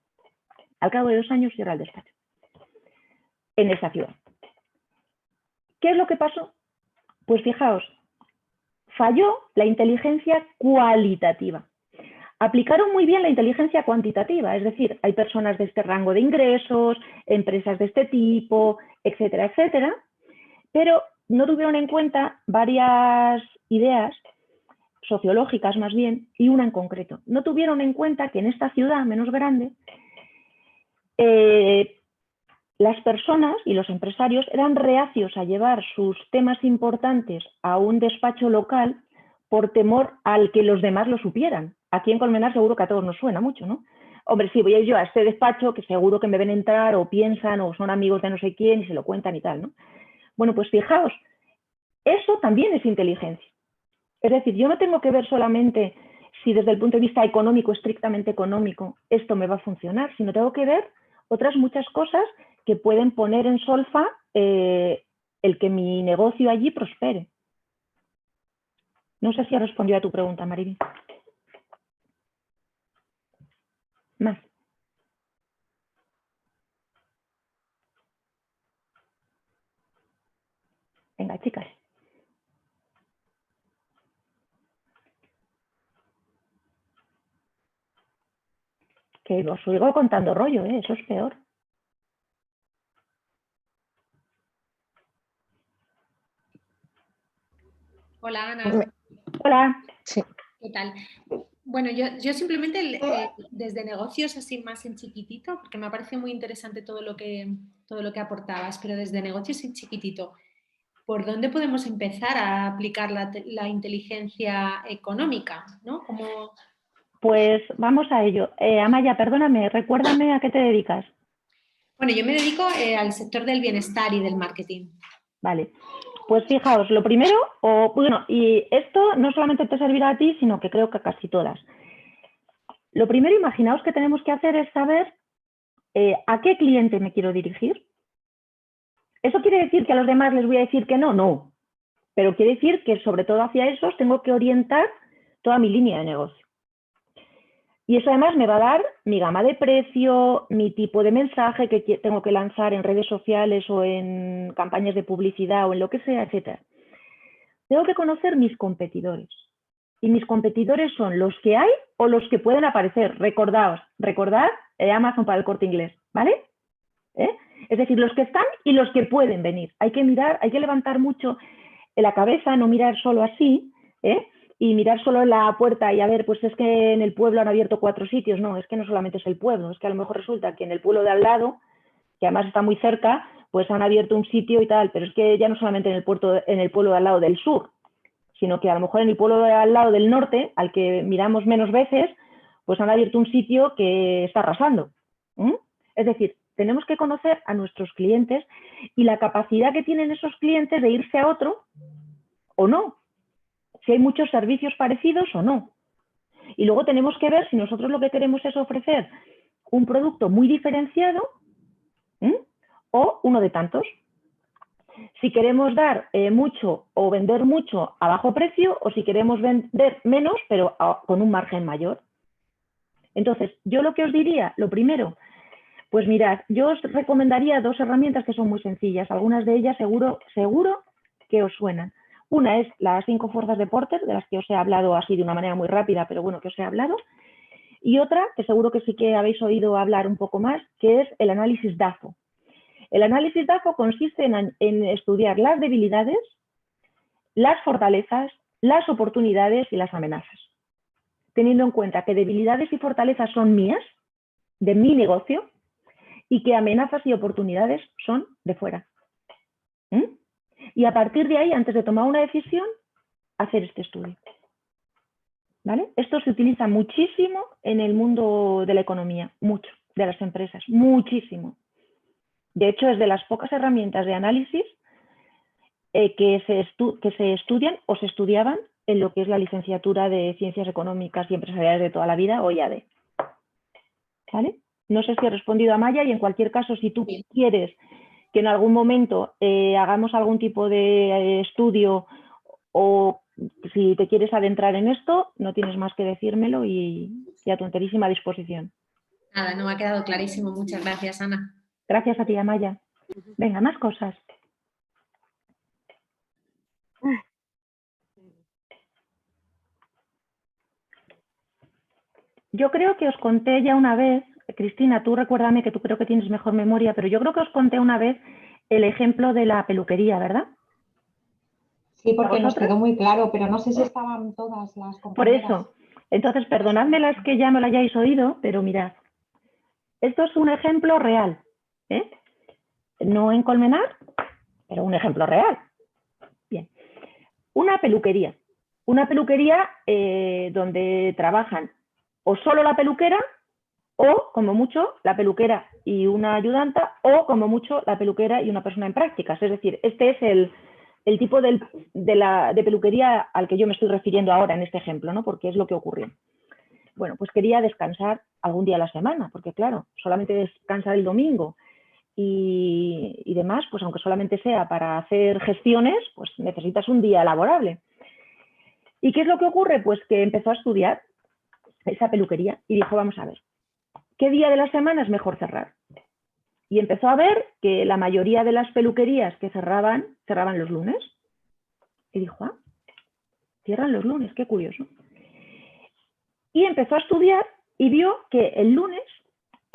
[SPEAKER 2] Al cabo de 2 años cierra el despacho en esa ciudad. ¿Qué es lo que pasó? Pues fijaos, falló la inteligencia cualitativa. Aplicaron muy bien la inteligencia cuantitativa, es decir, hay personas de este rango de ingresos, empresas de este tipo, etcétera, etcétera, pero no tuvieron en cuenta varias ideas sociológicas más bien, y una en concreto. No tuvieron en cuenta que en esta ciudad menos grande las personas y los empresarios eran reacios a llevar sus temas importantes a un despacho local por temor al que los demás lo supieran. Aquí en Colmenar seguro que a todos nos suena mucho, ¿no? Hombre, sí, voy a ir yo a este despacho que seguro que me ven entrar o piensan o son amigos de no sé quién y se lo cuentan y tal, ¿no? Bueno, pues fijaos, eso también es inteligencia. Es decir, yo no tengo que ver solamente si desde el punto de vista económico, estrictamente económico, esto me va a funcionar, sino tengo que ver otras muchas cosas que pueden poner en solfa el que mi negocio allí prospere. No sé si ha respondido a tu pregunta, Mariby. Más. Venga, chicas. Que os oigo contando rollo, eso es peor.
[SPEAKER 7] Hola, Ana.
[SPEAKER 2] Hola.
[SPEAKER 3] Sí.
[SPEAKER 7] ¿Qué tal? Bueno, yo simplemente desde negocios así más en chiquitito, porque me ha parecido muy interesante todo lo que aportabas, pero desde negocios en chiquitito, ¿por dónde podemos empezar a aplicar la inteligencia económica? ¿No?
[SPEAKER 2] Pues vamos a ello. Amaya, perdóname, recuérdame a qué te dedicas.
[SPEAKER 7] Bueno, yo me dedico al sector del bienestar y del marketing.
[SPEAKER 2] Vale. Pues fijaos, lo primero, y esto no solamente te servirá a ti, sino que creo que a casi todas. Lo primero, imaginaos que tenemos que hacer es saber a qué cliente me quiero dirigir. ¿Eso quiere decir que a los demás les voy a decir que no? No. Pero quiere decir que sobre todo hacia esos tengo que orientar toda mi línea de negocio. Y eso además me va a dar mi gama de precio, mi tipo de mensaje que tengo que lanzar en redes sociales o en campañas de publicidad o en lo que sea, etc. Tengo que conocer mis competidores. Y mis competidores son los que hay o los que pueden aparecer. Recordad Amazon para el Corte Inglés, ¿vale? Es decir, los que están y los que pueden venir. Hay que mirar, hay que levantar mucho la cabeza, no mirar solo así, y mirar solo en la puerta y a ver, pues es que en el pueblo han abierto 4 sitios. No, es que no solamente es el pueblo, es que a lo mejor resulta que en el pueblo de al lado, que además está muy cerca, pues han abierto un sitio y tal, pero es que ya no solamente en el pueblo de al lado del sur, sino que a lo mejor en el pueblo de al lado del norte, al que miramos menos veces, pues han abierto un sitio que está arrasando. Es decir, tenemos que conocer a nuestros clientes y la capacidad que tienen esos clientes de irse a otro o no. Si hay muchos servicios parecidos o no. Y luego tenemos que ver si nosotros lo que queremos es ofrecer un producto muy diferenciado o uno de tantos. Si queremos dar mucho o vender mucho a bajo precio o si queremos vender menos pero con un margen mayor. Entonces, yo lo que os diría, lo primero, pues mirad, yo os recomendaría 2 herramientas que son muy sencillas. Algunas de ellas seguro que os suenan. Una es las 5 fuerzas de Porter, de las que os he hablado así de una manera muy rápida, pero bueno, que os he hablado. Y otra, que seguro que sí que habéis oído hablar un poco más, que es el análisis DAFO. El análisis DAFO consiste en estudiar las debilidades, las fortalezas, las oportunidades y las amenazas. Teniendo en cuenta que debilidades y fortalezas son mías, de mi negocio, y que amenazas y oportunidades son de fuera. Y a partir de ahí, antes de tomar una decisión, hacer este estudio. ¿Vale? Esto se utiliza muchísimo en el mundo de la economía, mucho, de las empresas, muchísimo. De hecho, es de las pocas herramientas de análisis que se estudian o se estudiaban en lo que es la licenciatura de Ciencias Económicas y Empresariales de toda la vida, o IAD. ¿Vale? No sé si he respondido a Maya y en cualquier caso, si tú quieres que en algún momento hagamos algún tipo de estudio o si te quieres adentrar en esto, no tienes más que decírmelo y a tu enterísima disposición.
[SPEAKER 7] Nada, no me ha quedado clarísimo. Muchas gracias, Ana.
[SPEAKER 2] Gracias a ti, Amaya. Venga, más cosas. Yo creo que os conté ya una vez, Cristina, tú recuérdame que tú creo que tienes mejor memoria, pero yo creo que os conté una vez el ejemplo de la peluquería, ¿verdad?
[SPEAKER 8] Sí, porque nos quedó muy claro, pero no sé si estaban todas las compañeras.
[SPEAKER 2] Por eso. Entonces, perdonadme las que ya no lo hayáis oído, pero mirad. Esto es un ejemplo real. No en Colmenar, pero un ejemplo real. Bien. Una peluquería. Una peluquería donde trabajan o solo la peluquera o, como mucho, la peluquera y una ayudanta o, como mucho, la peluquera y una persona en prácticas. Es decir, este es el tipo de peluquería al que yo me estoy refiriendo ahora en este ejemplo, ¿no? Porque es lo que ocurrió. Bueno, pues quería descansar algún día a la semana, porque claro, solamente descansar el domingo y demás, pues aunque solamente sea para hacer gestiones, pues necesitas un día laborable. ¿Y qué es lo que ocurre? Pues que empezó a estudiar esa peluquería y dijo, vamos a ver, ¿qué día de la semana es mejor cerrar? Y empezó a ver que la mayoría de las peluquerías que cerraban los lunes. Y dijo, cierran los lunes, qué curioso. Y empezó a estudiar y vio que el lunes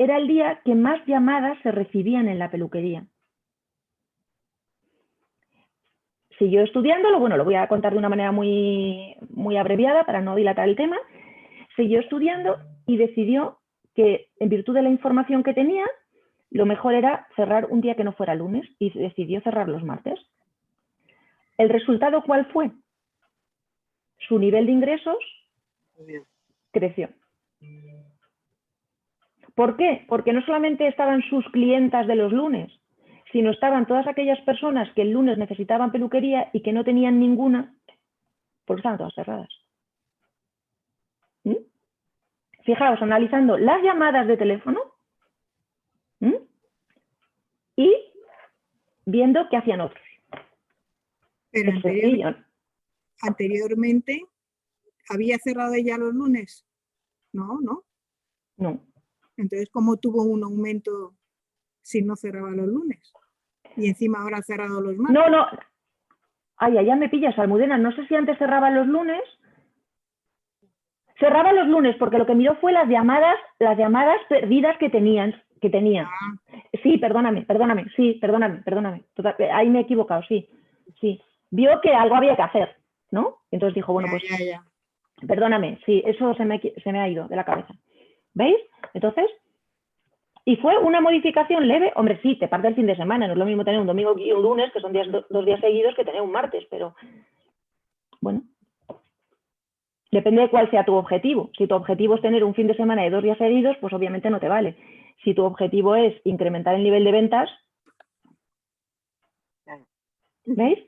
[SPEAKER 2] era el día que más llamadas se recibían en la peluquería. Siguió estudiándolo, bueno, lo voy a contar de una manera muy abreviada para no dilatar el tema. Siguió estudiando y decidió que, en virtud de la información que tenía, lo mejor era cerrar un día que no fuera lunes y decidió cerrar los martes. ¿El resultado cuál fue? Su nivel de ingresos creció. ¿Por qué? Porque no solamente estaban sus clientas de los lunes, sino estaban todas aquellas personas que el lunes necesitaban peluquería y que no tenían ninguna, porque estaban todas cerradas. ¿Mm? Fijaos, analizando las llamadas de teléfono y viendo qué hacían otros.
[SPEAKER 9] Pero anteriormente, ¿había cerrado ella los lunes? No, ¿no?
[SPEAKER 2] No.
[SPEAKER 9] Entonces, ¿cómo tuvo un aumento si no cerraba los lunes? Y encima ahora ha cerrado los martes.
[SPEAKER 2] No, no. Ay, allá me pillas, Almudena. No sé si antes cerraban los lunes. Cerraba los lunes porque lo que miró fue las llamadas perdidas que tenían. Sí, perdóname. Sí, perdóname. Total, ahí me he equivocado, sí. Vio que algo había que hacer, ¿no? Entonces dijo, bueno, pues perdóname, sí, eso se me ha ido de la cabeza. ¿Veis? Entonces, y fue una modificación leve. Hombre, sí, te parte el fin de semana. No es lo mismo tener un domingo y un lunes, que son dos días seguidos, que tener un martes, pero bueno. Depende de cuál sea tu objetivo. Si tu objetivo es tener un fin de semana de 2 días seguidos, pues obviamente no te vale. Si tu objetivo es incrementar el nivel de ventas, ¿veis?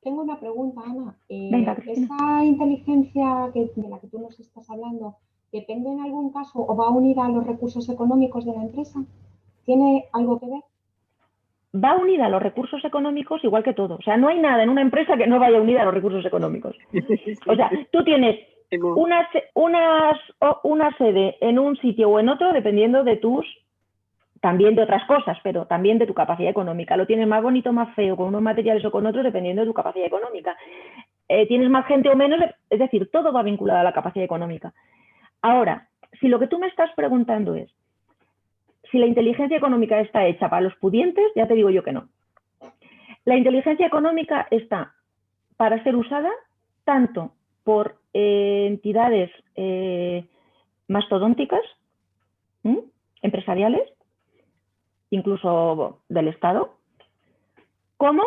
[SPEAKER 8] Tengo una pregunta, Ana.
[SPEAKER 2] Venga,
[SPEAKER 8] ¿Esa inteligencia de la que tú nos estás hablando depende en algún caso o va unida a los recursos económicos de la empresa? ¿Tiene algo que ver?
[SPEAKER 2] Va unida a los recursos económicos igual que todo. O sea, no hay nada en una empresa que no vaya unida a los recursos económicos. O sea, tú tienes una sede en un sitio o en otro dependiendo de también de otras cosas, pero también de tu capacidad económica. Lo tienes más bonito, más feo, con unos materiales o con otros, dependiendo de tu capacidad económica. Tienes más gente o menos, es decir, todo va vinculado a la capacidad económica. Ahora, si lo que tú me estás preguntando es si la inteligencia económica está hecha para los pudientes, ya te digo yo que no. La inteligencia económica está para ser usada tanto por entidades mastodónticas, empresariales, incluso del Estado, como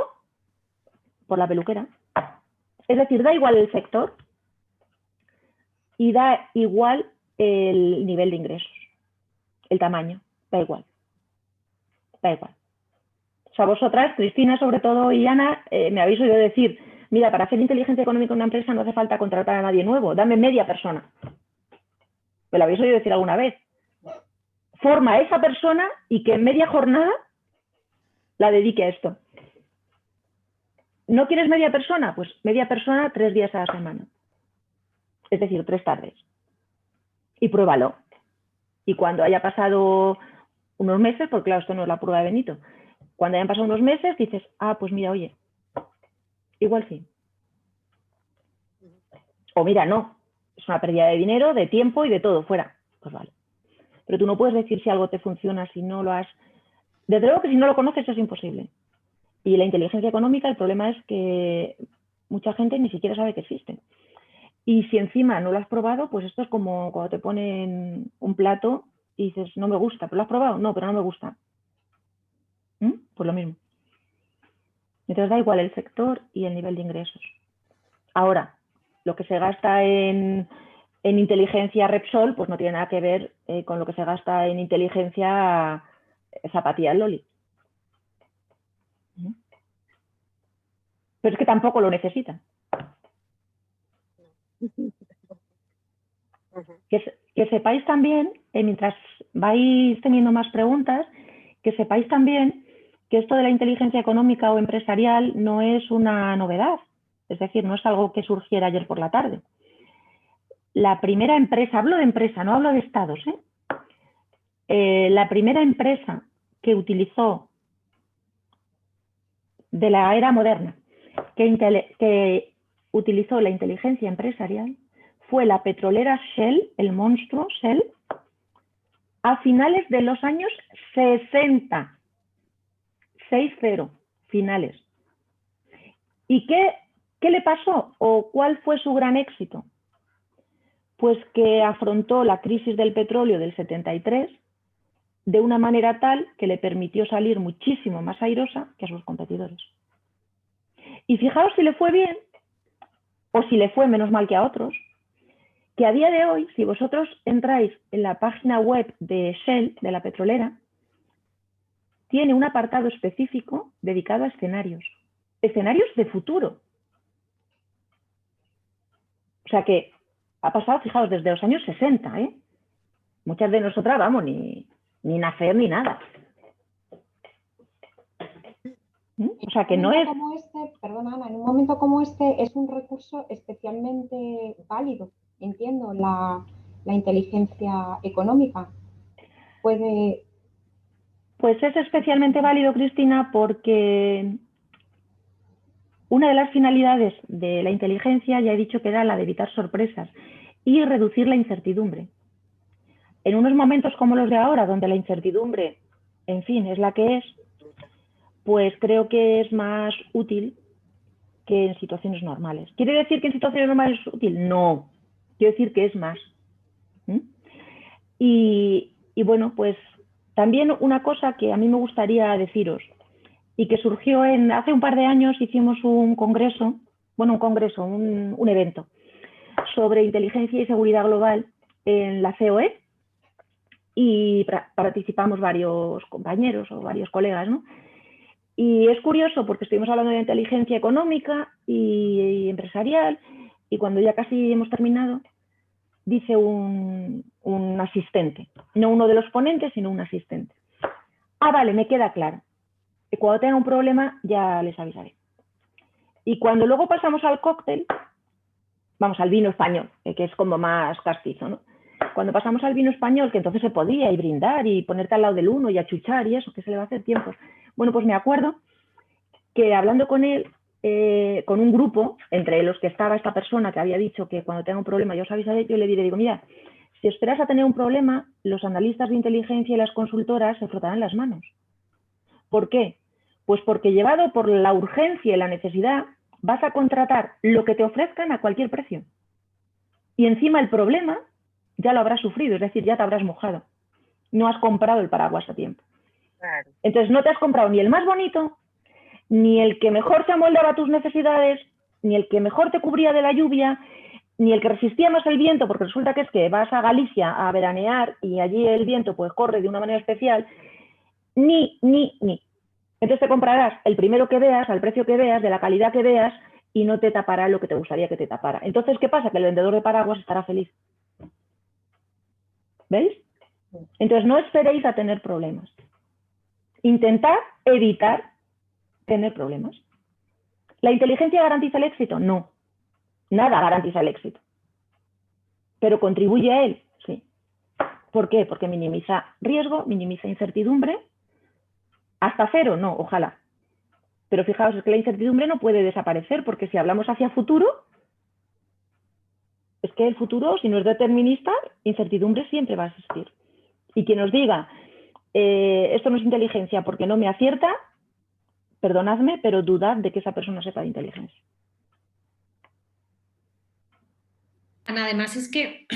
[SPEAKER 2] por la peluquera. Es decir, da igual el sector y da igual el nivel de ingresos, el tamaño. Da igual. O sea, vosotras, Cristina sobre todo y Ana, me habéis oído decir, mira, para hacer inteligencia económica en una empresa no hace falta contratar a nadie nuevo, dame media persona. ¿Me lo habéis oído decir alguna vez? Forma a esa persona y que en media jornada la dedique a esto. ¿No quieres media persona? Pues media persona 3 días a la semana. Es decir, 3 tardes. Y pruébalo. Y cuando haya pasado unos meses, porque claro, esto no es la prueba de Benito, cuando hayan pasado unos meses dices, ah, pues mira, oye, igual sí. O mira, no, es una pérdida de dinero, de tiempo y de todo, fuera. Pues vale. Pero tú no puedes decir si algo te funciona si no lo has... Desde luego que si no lo conoces es imposible. Y la inteligencia económica, el problema es que mucha gente ni siquiera sabe que existe. Y si encima no lo has probado, pues esto es como cuando te ponen un plato y dices, no me gusta, ¿pero lo has probado? No, pero no me gusta. Pues lo mismo. Entonces da igual el sector y el nivel de ingresos. Ahora, lo que se gasta en inteligencia Repsol, pues no tiene nada que ver con lo que se gasta en inteligencia Zapatilla Loli. Pero es que tampoco lo necesitan. Que sepáis también, mientras vais teniendo más preguntas, que sepáis también que esto de la inteligencia económica o empresarial no es una novedad. Es decir, no es algo que surgiera ayer por la tarde. La primera empresa, hablo de empresa, no hablo de estados, la primera empresa que utilizó de la era moderna, que utilizó la inteligencia empresarial, fue la petrolera Shell, el monstruo Shell, a finales de los años 60. 60, finales. ¿Y qué le pasó o cuál fue su gran éxito? Pues que afrontó la crisis del petróleo del 73 de una manera tal que le permitió salir muchísimo más airosa que a sus competidores. Y fijaos si le fue bien o si le fue menos mal que a otros, que a día de hoy, si vosotros entráis en la página web de Shell, de la petrolera, tiene un apartado específico dedicado a escenarios de futuro. O sea que ha pasado, fijaos, desde los años 60, ¿eh? Muchas de nosotras, vamos, ni nacer ni nada. O sea que no es...
[SPEAKER 8] Perdona, Ana, en un momento como este es un recurso especialmente válido, entiendo, la inteligencia económica.
[SPEAKER 2] Pues es especialmente válido, Cristina, porque una de las finalidades de la inteligencia, ya he dicho que era la de evitar sorpresas y reducir la incertidumbre. En unos momentos como los de ahora, donde la incertidumbre, en fin, es la que es, pues creo que es más útil que en situaciones normales. ¿Quiere decir que en situaciones normales es útil? No, quiero decir que es más. Y bueno, pues también una cosa que a mí me gustaría deciros y que surgió hace un par de años, hicimos un evento sobre inteligencia y seguridad global en la COE y participamos varios compañeros o varios colegas, ¿no? Y es curioso porque estuvimos hablando de inteligencia económica y empresarial y cuando ya casi hemos terminado, dice un asistente, no uno de los ponentes, sino un asistente. Vale, me queda claro. Y cuando tenga un problema ya les avisaré. Y cuando luego pasamos al cóctel, vamos al vino español, que es como más castizo, ¿no? Cuando pasamos al vino español, que entonces se podía y brindar y ponerte al lado del uno y achuchar y eso, que se le va a hacer tiempos. Bueno, pues me acuerdo que hablando con él, con un grupo, entre los que estaba esta persona que había dicho que cuando tenga un problema yo os avisaré, yo le digo, mira, si esperas a tener un problema, los analistas de inteligencia y las consultoras se frotarán las manos. ¿Por qué? Pues porque llevado por la urgencia y la necesidad, vas a contratar lo que te ofrezcan a cualquier precio. Y encima el problema ya lo habrás sufrido, es decir, ya te habrás mojado. No has comprado el paraguas a tiempo.
[SPEAKER 5] Claro.
[SPEAKER 2] Entonces no te has comprado ni el más bonito, ni el que mejor se amoldaba a tus necesidades, ni el que mejor te cubría de la lluvia, ni el que resistía más el viento, porque resulta que es que vas a Galicia a veranear y allí el viento pues corre de una manera especial, ni. Entonces te comprarás el primero que veas, al precio que veas, de la calidad que veas y no te tapará lo que te gustaría que te tapara. Entonces, ¿qué pasa? Que el vendedor de paraguas estará feliz. ¿Veis? Entonces no esperéis a tener problemas. Intentad evitar tener problemas. ¿La inteligencia garantiza el éxito? No. Nada garantiza el éxito. ¿Pero contribuye a él? Sí. ¿Por qué? Porque minimiza riesgo, minimiza incertidumbre. ¿Hasta cero? No, ojalá. Pero fijaos, es que la incertidumbre no puede desaparecer porque si hablamos hacia futuro, es que el futuro, si no es determinista, incertidumbre siempre va a existir. Y quien os diga, esto no es inteligencia porque no me acierta, perdonadme, pero dudad de que esa persona sepa de inteligencia.
[SPEAKER 7] Ana, además es que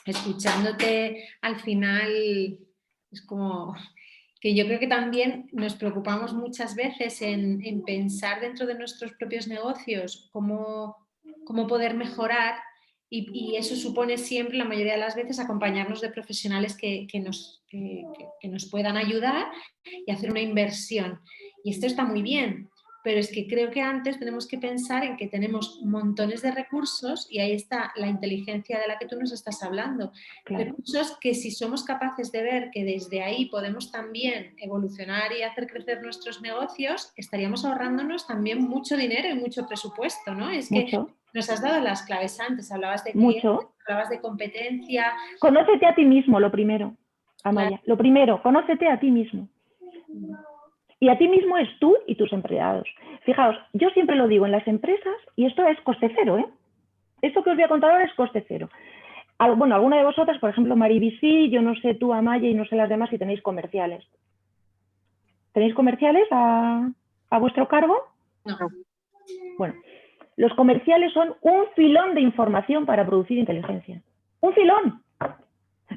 [SPEAKER 7] escuchándote al final es como que yo creo que también nos preocupamos muchas veces en pensar dentro de nuestros propios negocios cómo poder mejorar y eso supone siempre, la mayoría de las veces, acompañarnos de profesionales que nos puedan ayudar y hacer una inversión. Y esto está muy bien, pero es que creo que antes tenemos que pensar en que tenemos montones de recursos y ahí está la inteligencia de la que tú nos estás hablando. Claro. Recursos que si somos capaces de ver que desde ahí podemos también evolucionar y hacer crecer nuestros negocios, estaríamos ahorrándonos también mucho dinero y mucho presupuesto, ¿no? Es
[SPEAKER 2] mucho.
[SPEAKER 7] Que nos has dado las claves antes, hablabas de
[SPEAKER 2] clientes,
[SPEAKER 7] mucho. Hablabas de competencia.
[SPEAKER 2] Conócete a ti mismo, lo primero, Amaya. Claro. Lo primero, conócete a ti mismo. Y a ti mismo es tú y tus empleados. Fijaos, yo siempre lo digo en las empresas, y esto es coste cero, ¿eh? Esto que os voy a contar ahora es coste cero. Bueno, alguna de vosotras, por ejemplo, Mariby, yo no sé tú, Amaya, y no sé las demás si tenéis comerciales. ¿Tenéis comerciales a vuestro cargo?
[SPEAKER 7] No.
[SPEAKER 2] Bueno, los comerciales son un filón de información para producir inteligencia. ¡Un filón!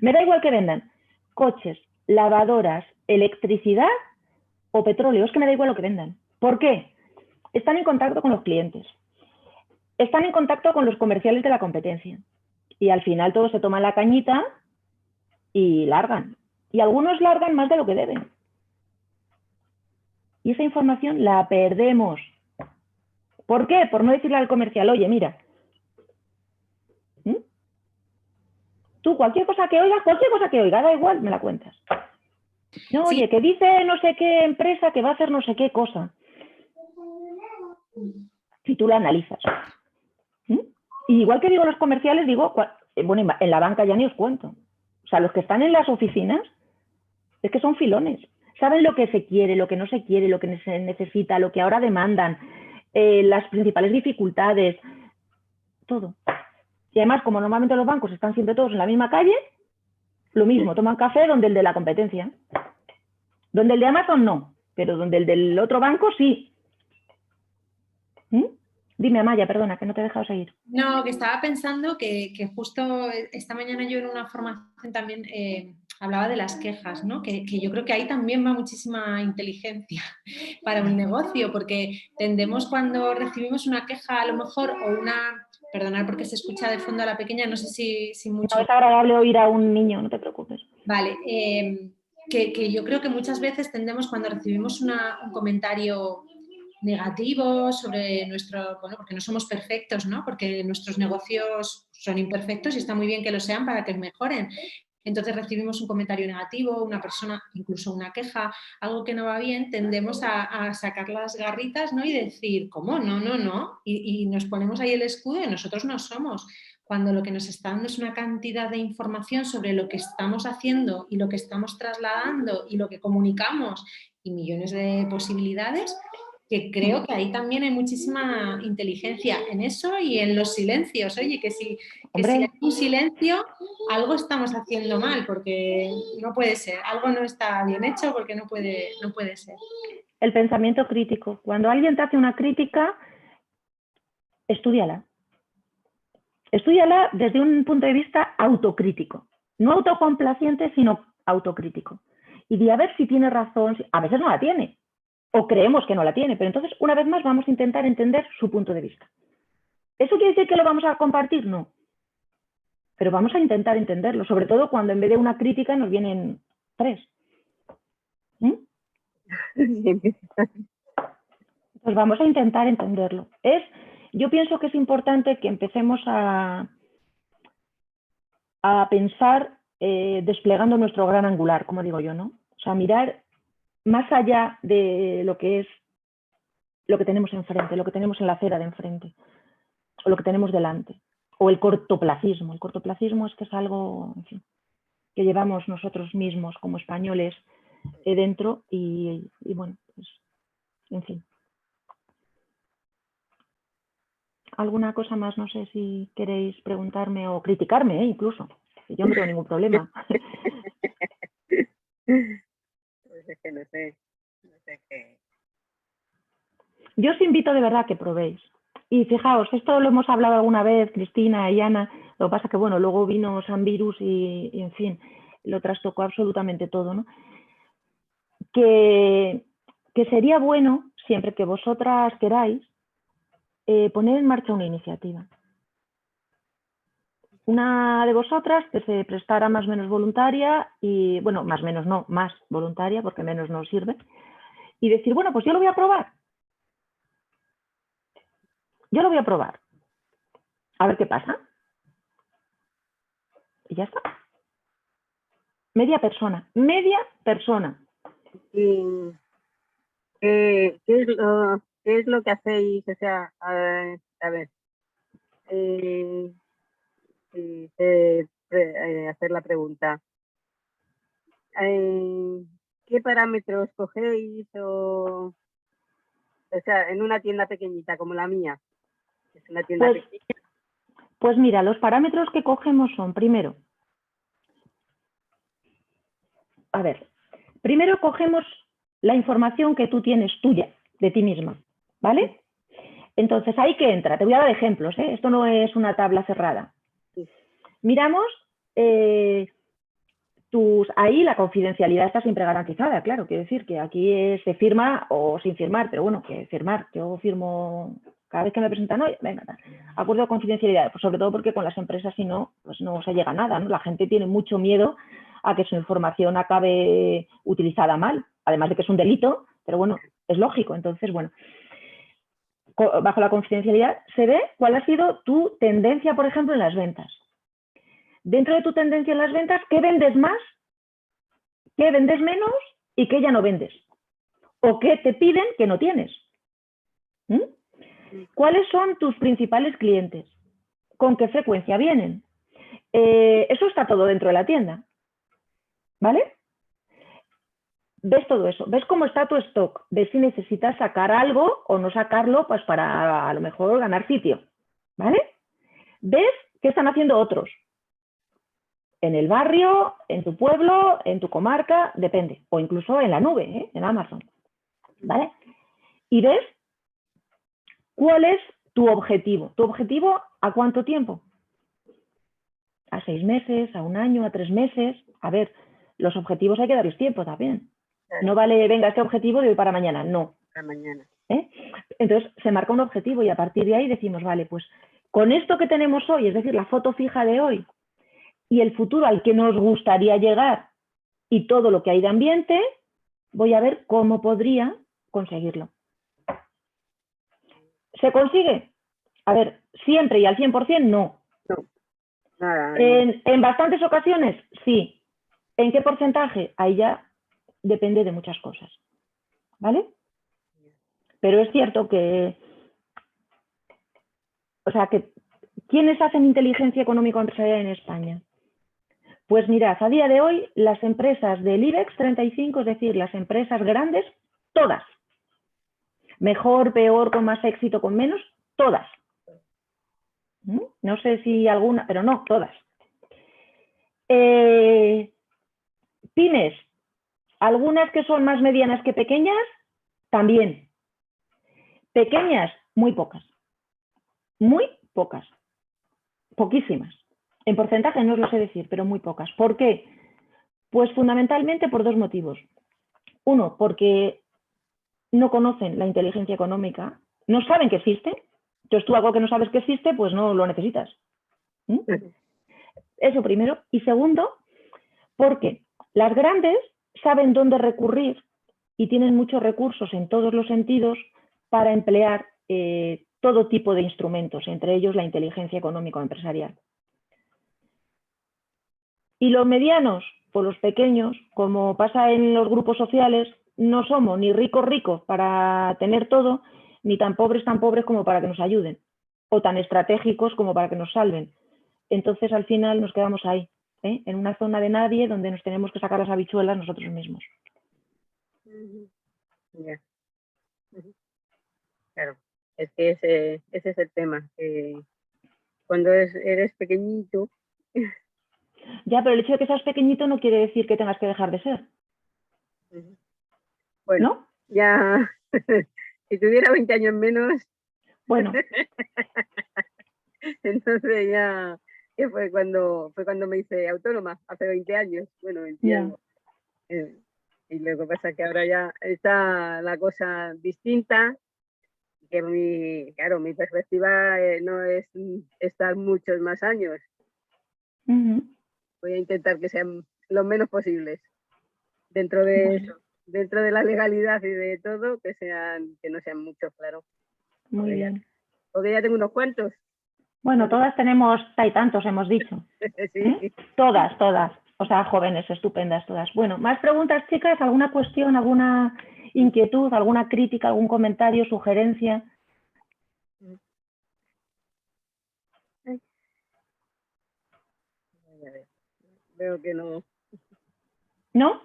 [SPEAKER 2] Me da igual que vendan coches, lavadoras, electricidad o petróleo, es que me da igual lo que vendan. ¿Por qué? Están en contacto con los clientes, están en contacto con los comerciales de la competencia y al final todos se toman la cañita y largan. Y algunos largan más de lo que deben. Y esa información la perdemos. ¿Por qué? Por no decirle al comercial, oye, mira, tú cualquier cosa que oiga, da igual, me la cuentas. No,
[SPEAKER 7] Sí.
[SPEAKER 2] oye, que dice no sé qué empresa que va a hacer no sé qué cosa. Si tú la analizas. Y igual que digo los comerciales, digo, bueno, en la banca ya ni os cuento. O sea, los que están en las oficinas, es que son filones. Saben lo que se quiere, lo que no se quiere, lo que se necesita, lo que ahora demandan, las principales dificultades, todo. Y además, como normalmente los bancos están siempre todos en la misma calle, lo mismo, toman café donde el de la competencia. Donde el de Amazon no, pero donde el del otro banco sí. Dime, Amaya, perdona, que no te he dejado seguir.
[SPEAKER 7] No, que estaba pensando que justo esta mañana yo en una formación también hablaba de las quejas, ¿no? Que yo creo que ahí también va muchísima inteligencia para un negocio, porque tendemos cuando recibimos una queja a lo mejor o una... Perdonad porque se escucha de fondo a la pequeña, no sé si mucho...
[SPEAKER 2] No es agradable oír a un niño, no te preocupes.
[SPEAKER 7] Vale, que yo creo que muchas veces tendemos cuando recibimos un comentario negativo sobre nuestro, bueno, porque no somos perfectos, ¿no? Porque nuestros negocios son imperfectos y está muy bien que lo sean para que mejoren. Entonces recibimos un comentario negativo, una persona, incluso una queja, algo que no va bien, tendemos a sacar las garritas, ¿no? Y decir, ¿cómo? No. Y nos ponemos ahí el escudo y nosotros no somos. Cuando lo que nos está dando es una cantidad de información sobre lo que estamos haciendo y lo que estamos trasladando y lo que comunicamos y millones de posibilidades, que creo que ahí también hay muchísima inteligencia en eso y en los silencios. Oye, que si hay un silencio, algo estamos haciendo mal, porque no puede ser, algo no está bien hecho porque no puede ser.
[SPEAKER 2] El pensamiento crítico. Cuando alguien te hace una crítica, estúdiala. Estúdiala desde un punto de vista autocrítico. No autocomplaciente, sino autocrítico. Y di a ver si tiene razón. A veces no la tiene. O creemos que no la tiene, pero entonces una vez más vamos a intentar entender su punto de vista. ¿Eso quiere decir que lo vamos a compartir? No. Pero vamos a intentar entenderlo, sobre todo cuando en vez de una crítica nos vienen 3. Pues vamos a intentar entenderlo. Yo pienso que es importante que empecemos a pensar desplegando nuestro gran angular, como digo yo, ¿no? O sea, mirar más allá de lo que es lo que tenemos enfrente, lo que tenemos en la acera de enfrente, o lo que tenemos delante, o el cortoplacismo. El cortoplacismo es que es algo, en fin, que llevamos nosotros mismos como españoles dentro y bueno, pues, en fin. ¿Alguna cosa más? No sé si queréis preguntarme o criticarme, incluso. Yo no tengo ningún problema.
[SPEAKER 5] Pues es que no sé qué.
[SPEAKER 2] Yo os invito de verdad a que probéis. Y fijaos, esto lo hemos hablado alguna vez, Cristina y Ana, lo que pasa que, bueno, luego vino San Virus y en fin, lo trastocó absolutamente todo, ¿no? Que sería bueno, siempre que vosotras queráis, poner en marcha una iniciativa. Una de vosotras que se prestara más o menos voluntaria y, bueno, más o menos no, más voluntaria porque menos no sirve, y decir, bueno, pues yo lo voy a probar. Yo lo voy a probar. A ver qué pasa. Y ya está. Media persona.
[SPEAKER 5] ¿Y qué es lo que hacéis? O sea, a ver, hacer la pregunta. ¿Qué parámetros cogéis? O sea, en una tienda pequeñita como la mía, es una tienda pequeña.
[SPEAKER 2] Pues mira, los parámetros que cogemos son, primero, primero cogemos la información que tú tienes tuya, de ti misma, ¿vale? Entonces, ahí que entra, te voy a dar ejemplos, ¿eh? Esto no es una tabla cerrada. Miramos, ahí la confidencialidad está siempre garantizada, claro, quiero decir que aquí se firma o sin firmar, pero bueno, que firmar, yo firmo cada vez que me presentan, hoy, venga, acuerdo de confidencialidad, pues sobre todo porque con las empresas si no, pues no se llega a nada, ¿no? La gente tiene mucho miedo a que su información acabe utilizada mal, además de que es un delito, pero bueno, es lógico, entonces, bueno, bajo la confidencialidad se ve cuál ha sido tu tendencia, por ejemplo, en las ventas. Dentro de tu tendencia en las ventas, ¿qué vendes más? ¿Qué vendes menos? ¿Y qué ya no vendes? ¿O qué te piden que no tienes? ¿Cuáles son tus principales clientes? ¿Con qué frecuencia vienen? Eso está todo dentro de la tienda, ¿vale? Ves todo eso, ves cómo está tu stock, ves si necesitas sacar algo o no sacarlo, pues para a lo mejor ganar sitio, ¿vale? Ves qué están haciendo otros. En el barrio, en tu pueblo, en tu comarca, depende. O incluso en la nube, ¿eh? En Amazon, ¿vale? Y ves cuál es tu objetivo. ¿Tu objetivo a cuánto tiempo? ¿A 6 meses? ¿A 1 año? ¿A 3 meses? A ver, los objetivos hay que darles tiempo también. No vale, venga, este objetivo de hoy para mañana, no.
[SPEAKER 5] Para mañana.
[SPEAKER 2] Entonces, se marca un objetivo y a partir de ahí decimos, vale, pues con esto que tenemos hoy, es decir, la foto fija de hoy y el futuro al que nos gustaría llegar y todo lo que hay de ambiente, voy a ver cómo podría conseguirlo. ¿Se consigue? A ver, siempre y al 100% no. En bastantes ocasiones, sí. ¿En qué porcentaje? Ahí ya depende de muchas cosas, ¿vale? Pero es cierto que, o sea, que ¿quiénes hacen inteligencia económica empresarial en España? Pues mirad, a día de hoy las empresas del IBEX 35, es decir, las empresas grandes, todas. Mejor, peor, con más éxito, con menos, todas. No sé si alguna, pero no, todas. Pymes, algunas que son más medianas que pequeñas, también. Pequeñas, muy pocas. Muy pocas. Poquísimas. En porcentaje no os lo sé decir, pero muy pocas. ¿Por qué? Pues fundamentalmente por 2 motivos. Uno, porque no conocen la inteligencia económica, no saben que existe. Entonces tú algo que no sabes que existe, pues no lo necesitas. Eso primero. Y segundo, porque las grandes saben dónde recurrir y tienen muchos recursos en todos los sentidos para emplear todo tipo de instrumentos, entre ellos la inteligencia económico-empresarial. Y los medianos, pues los pequeños, como pasa en los grupos sociales, no somos ni ricos para tener todo, ni tan pobres como para que nos ayuden, o tan estratégicos como para que nos salven. Entonces, al final nos quedamos ahí, en una zona de nadie donde nos tenemos que sacar las habichuelas nosotros mismos.
[SPEAKER 5] Claro, es que ese es el tema. Cuando eres pequeñito...
[SPEAKER 2] Ya, pero el hecho de que seas pequeñito no quiere decir que tengas que dejar de ser.
[SPEAKER 5] Bueno,
[SPEAKER 2] ¿no?
[SPEAKER 5] Ya, si tuviera 20 años menos...
[SPEAKER 2] Bueno.
[SPEAKER 5] Entonces ya fue cuando me hice autónoma, hace 20 años. Bueno, 20 años. Y lo que pasa es que ahora ya está la cosa distinta, que mi perspectiva no es estar muchos más años. Voy a intentar que sean lo menos posibles dentro de eso, dentro de la legalidad y de todo, que no sean muchos, claro.
[SPEAKER 2] Muy bien.
[SPEAKER 5] Porque ya tengo unos cuantos.
[SPEAKER 2] Bueno, todas tenemos tantos, hemos dicho.
[SPEAKER 5] Sí.
[SPEAKER 2] Todas. O sea, jóvenes, estupendas todas. Bueno, ¿más preguntas, chicas? ¿Alguna cuestión, alguna inquietud, alguna crítica, algún comentario, sugerencia?
[SPEAKER 5] Veo que no.
[SPEAKER 2] ¿No?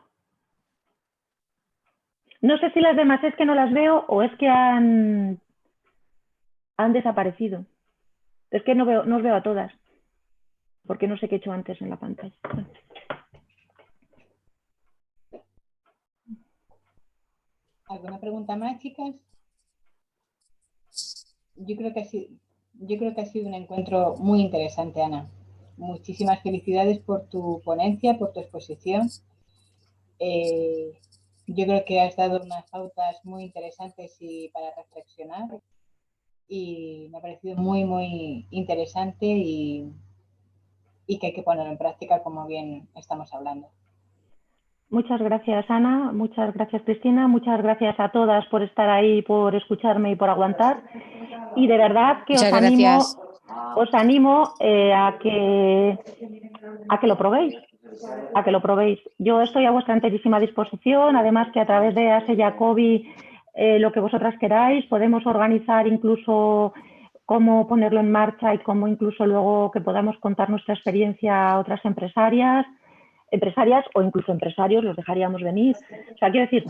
[SPEAKER 2] No sé si las demás es que no las veo o es que han desaparecido. Es que no os veo a todas, porque no sé qué he hecho antes en la pantalla.
[SPEAKER 1] ¿Alguna pregunta más, chicas? Yo creo que ha sido un encuentro muy interesante, Ana. Muchísimas felicidades por tu ponencia, por tu exposición. Yo creo que has dado unas pautas muy interesantes y para reflexionar, y me ha parecido muy, muy interesante y que hay que ponerlo en práctica, como bien estamos hablando.
[SPEAKER 2] Muchas gracias, Ana. Muchas gracias, Cristina. Muchas gracias a todas por estar ahí, por escucharme y por aguantar. Y de verdad que os animo a que lo probéis. A que lo probéis. Yo estoy a vuestra enterísima disposición. Además que a través de ASE Jacobi, lo que vosotras queráis, podemos organizar incluso cómo ponerlo en marcha y cómo incluso luego que podamos contar nuestra experiencia a otras empresarias o incluso empresarios, los dejaríamos venir. O sea, quiero decir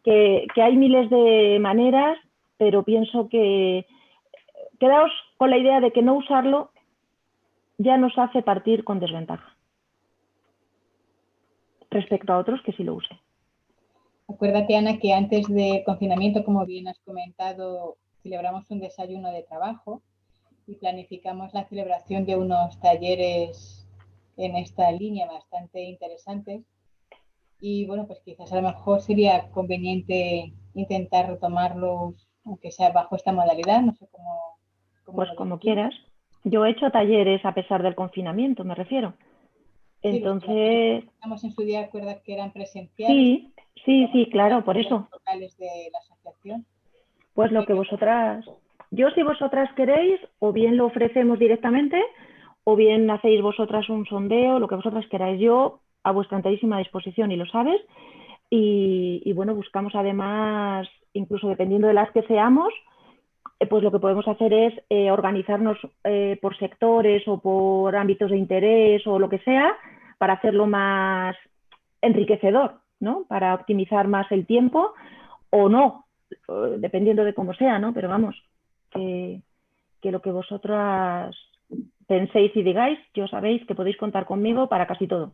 [SPEAKER 2] que hay miles de maneras, pero pienso que quedaos con la idea de que no usarlo ya nos hace partir con desventaja respecto a otros que sí lo usen.
[SPEAKER 1] Acuérdate, Ana, que antes del confinamiento, como bien has comentado, celebramos un desayuno de trabajo y planificamos la celebración de unos talleres en esta línea bastante interesantes. Y bueno, pues quizás a lo mejor sería conveniente intentar retomarlos, aunque sea bajo esta modalidad, no sé cómo
[SPEAKER 2] pues como quieras. Yo he hecho talleres a pesar del confinamiento, me refiero. Entonces...
[SPEAKER 1] Estamos en su día, ¿acuerdas que eran presenciales?
[SPEAKER 2] Sí, claro, por eso.
[SPEAKER 1] Locales de la asociación.
[SPEAKER 2] Pues lo que vosotras... Yo, si vosotras queréis, o bien lo ofrecemos directamente, o bien hacéis vosotras un sondeo, lo que vosotras queráis. Yo, a vuestra enterísima disposición, y lo sabes. Y bueno, buscamos además, incluso dependiendo de las que seamos, pues lo que podemos hacer es organizarnos por sectores o por ámbitos de interés o lo que sea, para hacerlo más enriquecedor, ¿no? Para optimizar más el tiempo o no, dependiendo de cómo sea, ¿no? Pero vamos, que lo que vosotras penséis y digáis, yo sabéis que podéis contar conmigo para casi todo.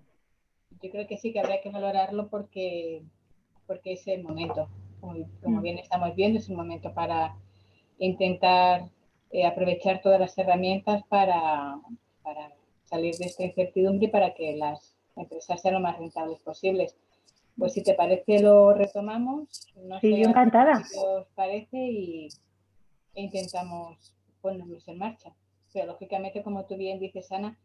[SPEAKER 1] Yo creo que sí, que habrá que valorarlo porque es el momento. Como bien estamos viendo, es un momento para intentar aprovechar todas las herramientas para salir de esta incertidumbre y para que las empresas sean lo más rentables posibles. Pues si te parece, lo retomamos. No
[SPEAKER 2] sí,
[SPEAKER 1] sé,
[SPEAKER 2] yo encantada.
[SPEAKER 1] ¿Qué os parece? E intentamos ponernos en marcha. Pero lógicamente, como tú bien dices, Ana,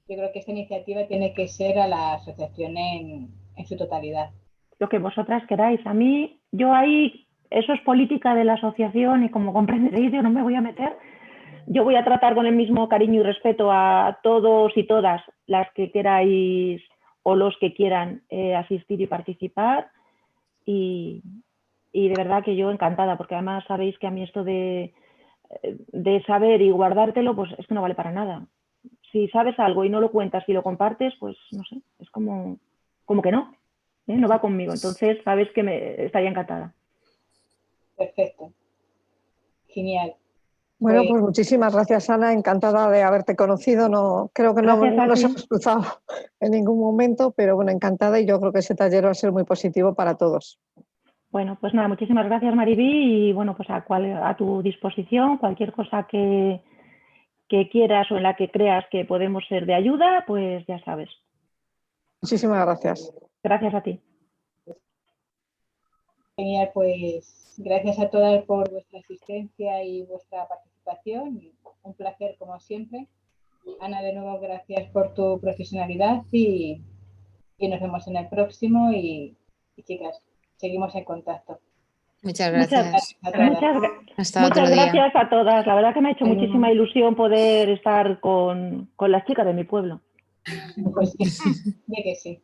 [SPEAKER 1] yo creo que esta iniciativa tiene que ser a la asociación en su totalidad.
[SPEAKER 2] Lo que vosotras queráis. A mí, yo ahí, eso es política de la asociación y como comprenderéis, yo no me voy a meter. Yo voy a tratar con el mismo cariño y respeto a todos y todas las que queráis o los que quieran asistir y participar. Y de verdad que yo encantada, porque además sabéis que a mí esto de saber y guardártelo, pues es que no vale para nada. Si sabes algo y no lo cuentas y lo compartes, pues no sé, es como que no, no va conmigo. Entonces sabes que estaría encantada.
[SPEAKER 1] Perfecto. Genial.
[SPEAKER 3] Bueno, pues muchísimas gracias, Ana. Encantada de haberte conocido. No, creo que no nos hemos cruzado en ningún momento, pero bueno, encantada, y yo creo que ese taller va a ser muy positivo para todos.
[SPEAKER 2] Bueno, pues nada, muchísimas gracias, Maribí, y bueno, pues a tu disposición, cualquier cosa que quieras o en la que creas que podemos ser de ayuda, pues ya sabes.
[SPEAKER 3] Muchísimas gracias.
[SPEAKER 2] Gracias a ti.
[SPEAKER 1] Genial, pues gracias a todas por vuestra asistencia y vuestra participación. Un placer como siempre. Ana, de nuevo, gracias por tu profesionalidad y nos vemos en el próximo y chicas, seguimos en contacto.
[SPEAKER 6] Muchas gracias.
[SPEAKER 2] Muchas gracias a todas. La verdad que me ha hecho muchísima ilusión poder estar con las chicas de mi pueblo.
[SPEAKER 1] Pues sí, de que sí.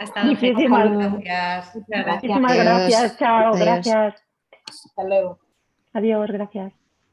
[SPEAKER 7] Hasta luego.
[SPEAKER 2] Muchísimas gracias. Chao,
[SPEAKER 6] Adiós.
[SPEAKER 2] gracias.
[SPEAKER 1] Hasta luego.
[SPEAKER 2] Adiós, gracias.